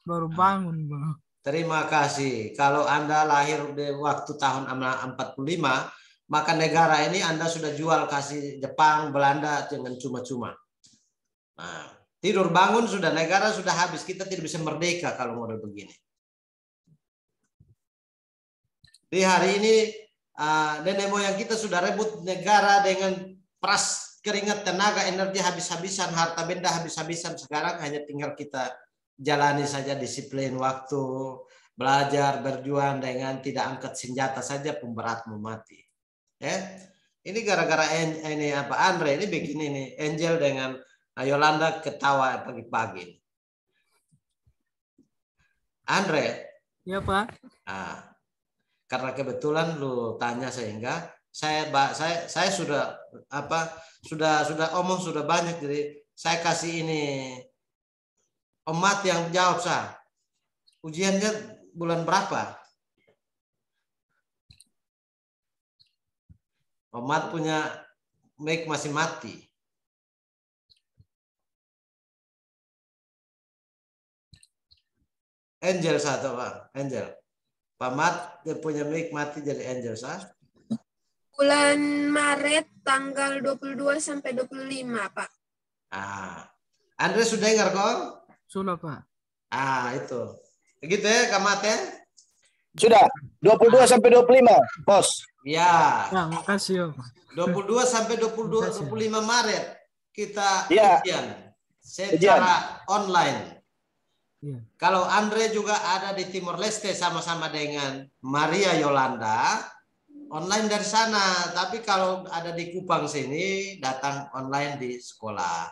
Baru bangun, Bang. Terima kasih. Kalau Anda lahir di waktu tahun 45, maka negara ini Anda sudah jual kasih Jepang, Belanda dengan cuma-cuma. Nah, tidur bangun sudah, negara sudah habis. Kita tidak bisa merdeka kalau model begini. Di hari ini nenek moyang kita sudah rebut negara dengan peras keringat, tenaga, energi habis-habisan, harta benda habis-habisan. Sekarang hanya tinggal kita jalani saja disiplin waktu, belajar, berjuang dengan tidak angkat senjata saja pun beratmu mati. Ini gara-gara ini apa Andre ini bikin ini Angel dengan Yolanda ketawa pagi-pagi. Andre. Iya Pak. Karena kebetulan lu tanya sehingga saya sudah omong sudah banyak, jadi saya kasih ini Omat yang jawab sah. Ujiannya bulan berapa? Omat punya mic masih mati. Angel satu Pak, Angel. Pak Mat dia punya mic mati jadi Angel sah. Bulan Maret tanggal 22 sampai 25, Pak. Andre sudah dengar kok? Sudah Pak. Itu. Begitu ya Kak Mat ya? Sudah, 22 sampai 25, Bos. Ya. Makasih ya Pak. 22 sampai 25 Maret kita Ya. ujian secara online. Ya. Kalau Andre juga ada di Timor Leste sama-sama dengan Maria Yolanda, online dari sana. Tapi kalau ada di Kupang sini, datang online di sekolah.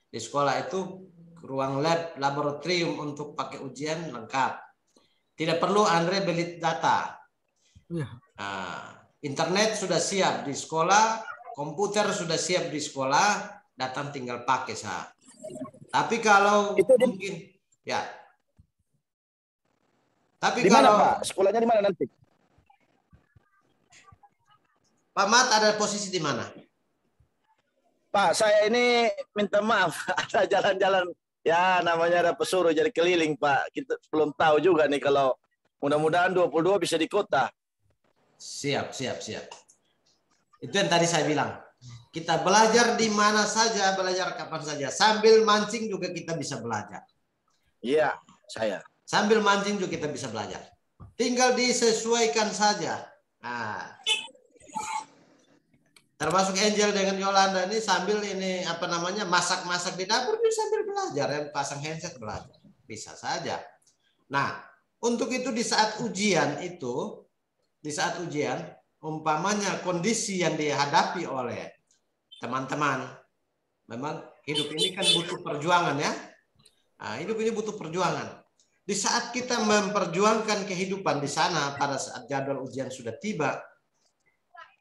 Di sekolah itu ruang lab, laboratorium untuk pakai ujian lengkap. Tidak perlu Andre beli data. Ya. Internet sudah siap di sekolah, komputer sudah siap di sekolah, datang tinggal pakai sah. Tapi kalau itu mungkin ya. Tapi di mana kalau Pak? Sekolahnya di mana nanti? Pak Mat ada posisi di mana? Pak, saya ini minta maaf ada jalan-jalan ya namanya ada pesuruh jadi keliling Pak. Kita belum tahu juga nih kalau mudah-mudahan 22 bisa di kota. Siap. Itu yang tadi saya bilang. Kita belajar di mana saja, belajar kapan saja. Sambil mancing juga kita bisa belajar. Iya, saya. Sambil mancing juga kita bisa belajar. Tinggal disesuaikan saja. Termasuk Angel dengan Yolanda ini sambil ini apa namanya masak-masak di dapur bisa sambil belajar, ya pasang headset belajar. Bisa saja. Nah, untuk itu di saat ujian umpamanya kondisi yang dihadapi oleh teman-teman, memang hidup ini kan butuh perjuangan ya. Hidup ini butuh perjuangan. Di saat kita memperjuangkan kehidupan di sana pada saat jadwal ujian sudah tiba,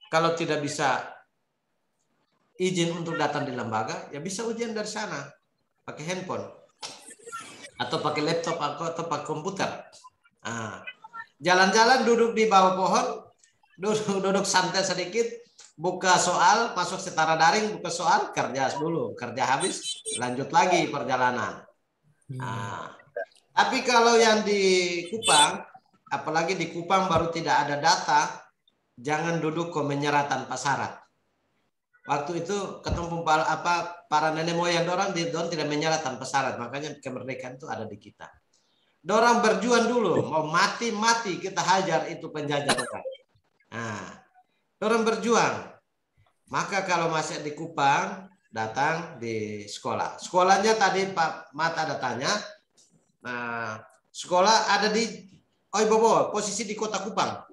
kalau tidak bisa izin untuk datang di lembaga, ya bisa ujian dari sana pakai handphone atau pakai laptop atau pakai komputer. Jalan-jalan duduk di bawah pohon, duduk santai sedikit, buka soal, masuk setara daring, buka soal, kerja dulu, kerja habis, lanjut lagi perjalanan. Tapi kalau yang di Kupang, apalagi di Kupang baru tidak ada data, jangan duduk menyerah tanpa syarat. Waktu itu ketemu para nenek moyang orang tidak menyerah tanpa syarat, makanya kemerdekaan itu ada di kita. Dorang berjuang dulu, mau mati kita hajar itu penjajah orang. Dorang berjuang. Maka kalau masih di Kupang, datang di sekolah. Sekolahnya tadi Pak Mat ada tanya. Sekolah ada di Oibobo, posisi di Kota Kupang.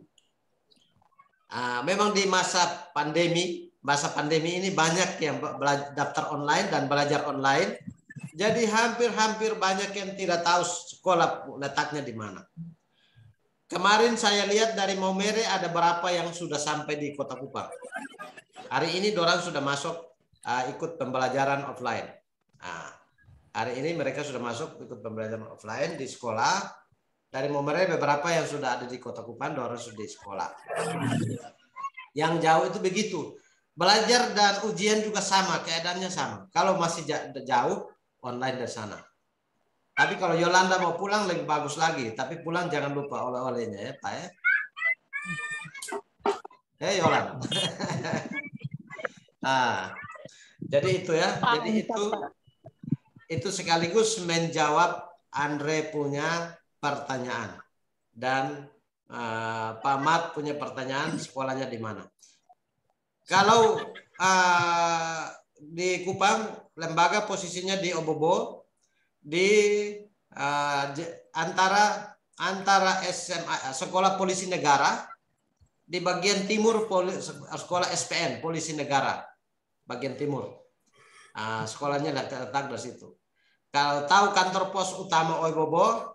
Memang di masa pandemi ini banyak yang daftar online dan belajar online. Jadi hampir banyak yang tidak tahu sekolah letaknya di mana. Kemarin saya lihat dari Maumere ada berapa yang sudah sampai di Kota Kupang. Hari ini dorang sudah masuk ikut pembelajaran offline. Hari ini mereka sudah masuk ikut pembelajaran offline di sekolah. Dari Maumere beberapa yang sudah ada di Kota Kupang, dorang sudah di sekolah. Yang jauh itu begitu. Belajar dan ujian juga sama, keadaannya sama. Kalau masih jauh, online dari sana. Tapi kalau Yolanda mau pulang lebih bagus lagi. Tapi pulang jangan lupa oleh-olehnya ya Pak ya. Yolanda. Jadi itu ya. Jadi itu sekaligus menjawab Andre punya pertanyaan. Dan Pak Mat punya pertanyaan sekolahnya di mana. Kalau di Kupang, lembaga posisinya di Obobo, di antara SMA, Sekolah Polisi Negara, di bagian timur Sekolah SPN Polisi Negara, bagian timur. Sekolahnya letak di situ. Kalau tahu kantor pos utama Obobo,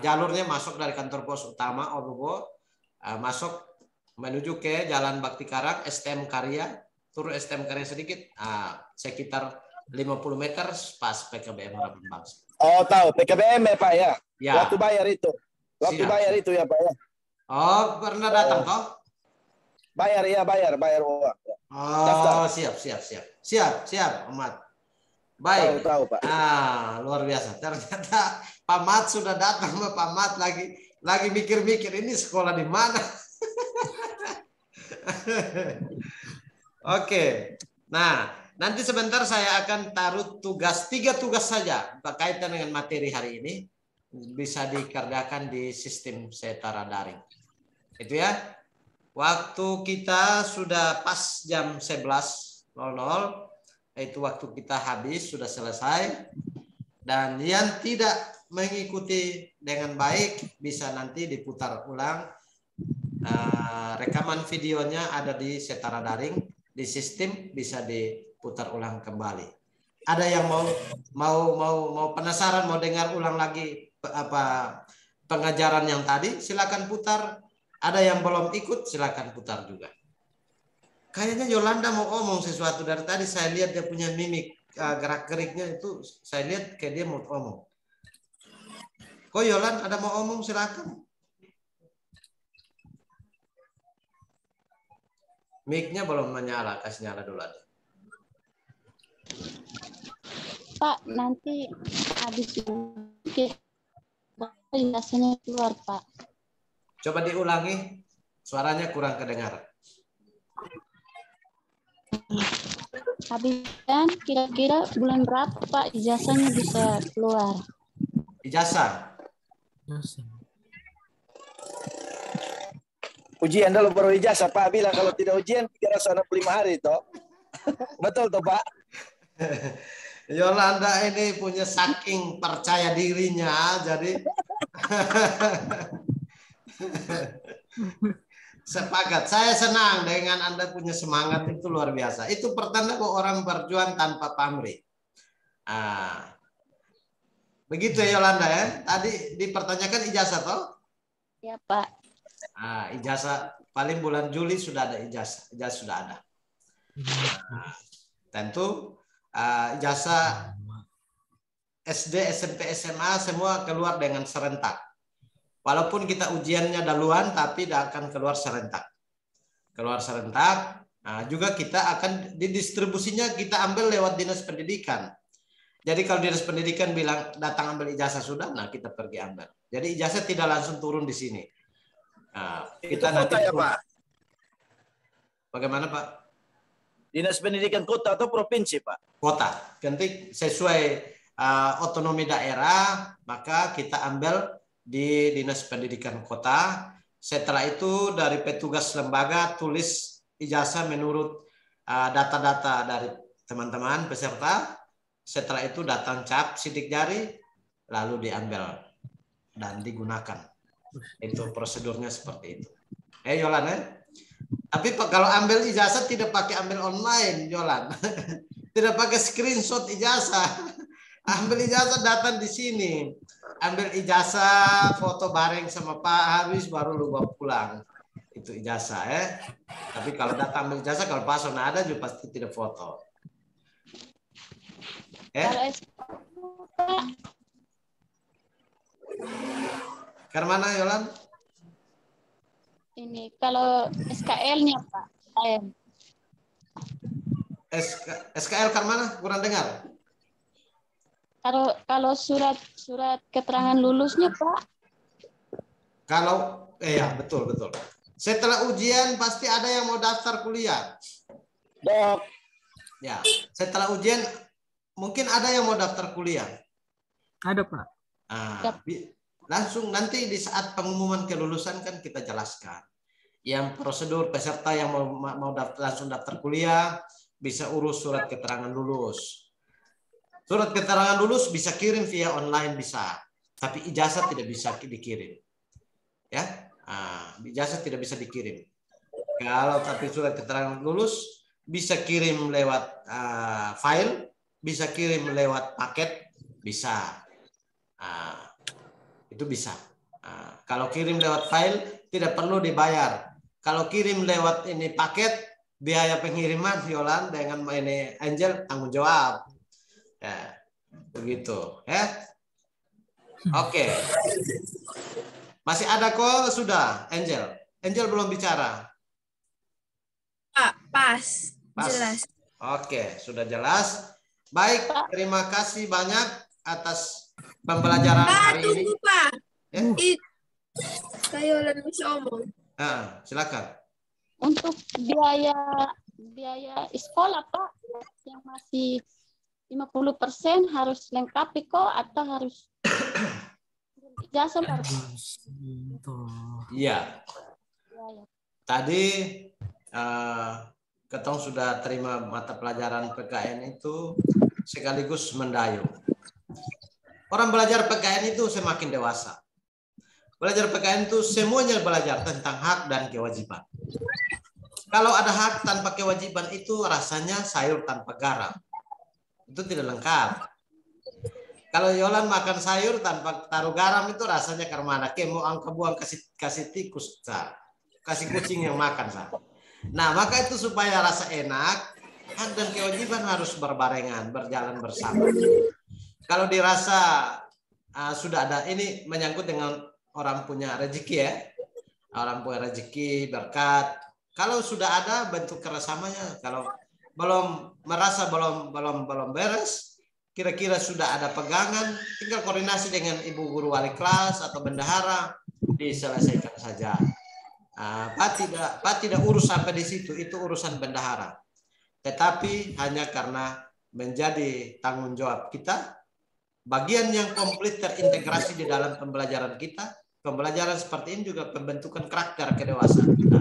jalurnya masuk dari kantor pos utama Obobo, masuk menuju ke Jalan Bakti Karang, STM Karya, turun STM Karya sedikit, sekitar 50 meter pas PKBM Harapan Bangsa. Oh, tahu PKBM ya, Pak ya? Ya. Waktu bayar itu. Waktu Siap. bayar itu ya, Pak ya? Oh, pernah datang toh? Bayar uang. Oh, Daftar. siap, Ahmad. Baik. Tahu, Pak. Luar biasa. Ternyata Pak Mat sudah datang, Pak Mat lagi mikir-mikir ini sekolah di mana. Oke. Nah, nanti sebentar saya akan taruh 3 tugas saja berkaitan dengan materi hari ini, bisa dikerjakan di sistem setara daring. Itu ya. Waktu kita sudah pas jam 11.00, itu waktu kita habis, sudah selesai. Dan yang tidak mengikuti dengan baik bisa nanti diputar ulang. Rekaman videonya ada di setara daring, di sistem bisa diputar ulang kembali. Ada yang mau penasaran, mau dengar ulang lagi pengajaran yang tadi, silakan putar. Ada yang belum ikut, silakan putar juga. Kayaknya Yolanda mau ngomong sesuatu dari tadi. Saya lihat dia punya mimik, gerak-geriknya itu. Saya lihat kayak dia mau ngomong. Kok Yolanda ada mau ngomong, silakan. Mic-nya belum menyala, kasih nyala dulu ada. Pak, nanti habis ini biasanya keluar, Pak. Coba diulangi, suaranya kurang kedengar. Habis kan kira-kira bulan berapa, Pak, ijazahnya bisa keluar? Ijazah. Ujian dulu baru ijazah, Pak bilang kalau tidak ujian 365 hari toh. Betul toh, Pak? Yolanda ini punya saking percaya dirinya, jadi sepakat. Saya senang dengan Anda punya semangat itu luar biasa. Itu pertanda bahwa orang berjuang tanpa pamrih. Begitu ya Yolanda ya. Tadi dipertanyakan ijazah toh? Ya, Pak. Ijazah paling bulan Juli sudah ada ijazah. Ijazah sudah ada. Tentu ijazah SD, SMP, SMA semua keluar dengan serentak. Walaupun kita ujiannya duluan, tapi tidak akan keluar serentak. Keluar serentak, juga kita akan didistribusinya kita ambil lewat dinas pendidikan. Jadi kalau dinas pendidikan bilang datang ambil ijazah sudah, nah kita pergi ambil. Jadi ijazah tidak langsung turun di sini. Kita itu kota ya, Pak? Bagaimana, Pak? Dinas pendidikan kota atau provinsi, Pak? Kota. Nanti sesuai otonomi daerah, maka kita ambil di Dinas Pendidikan Kota. Setelah itu dari petugas lembaga tulis ijazah menurut data-data dari teman-teman peserta. Setelah itu datang cap sidik jari, lalu diambil dan digunakan. Itu prosedurnya seperti itu. Yolan. Tapi kalau ambil ijazah tidak pakai ambil online, Yolan. Tidak pakai screenshot ijazah. Ambil ijazah datang di sini. Ambil ijazah, foto bareng sama Pak, habis baru lu bawa pulang. Itu ijazah ya. Tapi kalau datang ambil ijazah, kalau pason ada juga pasti tidak foto. Karena mana Yolan? Ini kalau SKL-nya, Pak. SKL karena mana? Kurang dengar. Kalau surat keterangan lulusnya, Pak. Kalau ya betul. Setelah ujian pasti ada yang mau daftar kuliah. Dok. Ya, setelah ujian mungkin ada yang mau daftar kuliah. Ada, Pak. Langsung nanti di saat pengumuman kelulusan kan kita jelaskan. Yang prosedur peserta yang mau langsung daftar kuliah, bisa urus surat keterangan lulus. Surat keterangan lulus bisa kirim via online bisa, tapi ijazah tidak bisa dikirim. Ya, ijazah tidak bisa dikirim. Kalau tapi surat keterangan lulus bisa kirim lewat file, bisa kirim lewat paket, bisa. Itu bisa. Kalau kirim lewat file tidak perlu dibayar. Kalau kirim lewat ini paket, biaya pengiriman Violan dengan ini Angel tanggung jawab. Ya, begitu ya. Oke. Masih ada kok sudah Angel. Angel belum bicara. Pak, pas. Pas. Jelas. Oke, sudah jelas. Baik, terima kasih banyak atas pembelajaran Pak, hari ini. tunggu Pak. Ya. Kayolan bisa omong. Silakan. Untuk biaya sekolah Pak yang masih 50% harus lengkapi kok atau harus ijazah Pak? Iya. Tadi Ketong sudah terima mata pelajaran PKN itu sekaligus mendayung. Orang belajar PKN itu semakin dewasa. Belajar PKN itu semuanya belajar tentang hak dan kewajiban. Kalau ada hak tanpa kewajiban itu rasanya sayur tanpa garam. Itu tidak lengkap. Kalau Yolan makan sayur tanpa taruh garam itu rasanya karmana. Mau angka buang kasih tikus, kasih kucing yang makan. Nah, maka itu supaya rasa enak, hak dan kewajiban harus berbarengan, berjalan bersama. Kalau dirasa sudah ada, ini menyangkut dengan orang punya rezeki ya. Orang punya rezeki, berkat. Kalau sudah ada bentuk kerjasamanya, kalau belum merasa belum beres, kira-kira sudah ada pegangan, tinggal koordinasi dengan ibu guru wali kelas atau bendahara, diselesaikan saja. Pak tidak urus sampai di situ, itu urusan bendahara. Tetapi hanya karena menjadi tanggung jawab kita, bagian yang komplit terintegrasi di dalam pembelajaran kita, pembelajaran seperti ini juga pembentukan karakter kedewasaan kita.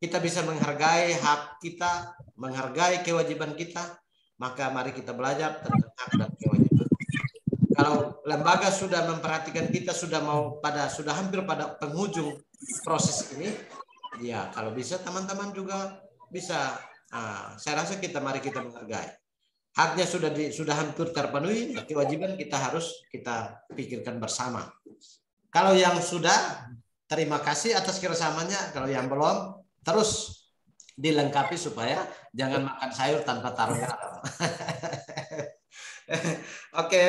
Kita bisa menghargai hak kita, menghargai kewajiban kita, maka mari kita belajar tentang hak dan kewajiban. Kalau lembaga sudah memperhatikan kita, sudah hampir pada penghujung proses ini, ya kalau bisa teman-teman juga bisa. Saya rasa mari kita menghargai. Haknya sudah hampir terpenuhi, kewajiban kita harus kita pikirkan bersama. Kalau yang sudah, terima kasih atas keresamannya. Kalau yang belum, terus dilengkapi supaya jangan makan sayur tanpa taruh garam. Oke,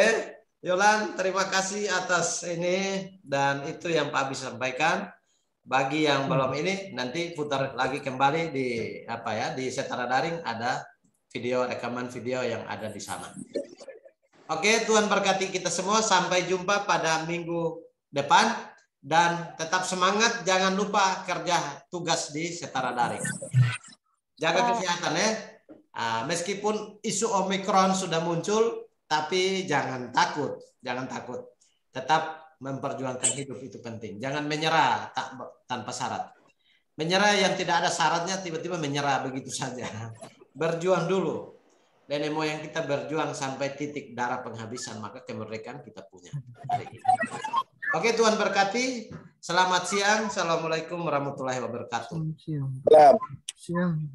Yolan, terima kasih atas ini dan itu yang Pak bisa sampaikan. Bagi yang belum ini, nanti putar lagi kembali di Setara Daring ada rekaman video yang ada di sana. Oke, Tuhan berkati kita semua. Sampai jumpa pada minggu depan. Dan tetap semangat, jangan lupa kerja tugas di Setara Daring. Jaga kesehatan ya. Meskipun isu Omikron sudah muncul, tapi jangan takut. Tetap memperjuangkan hidup itu penting. Jangan menyerah tanpa syarat. Menyerah yang tidak ada syaratnya tiba-tiba menyerah begitu saja. Berjuang dulu. Nenek moyang kita berjuang sampai titik darah penghabisan, maka kemerdekaan kita punya hari ini. Oke, Tuhan berkati. Selamat siang. Assalamualaikum warahmatullahi wabarakatuh. Siang. Salam. Siang.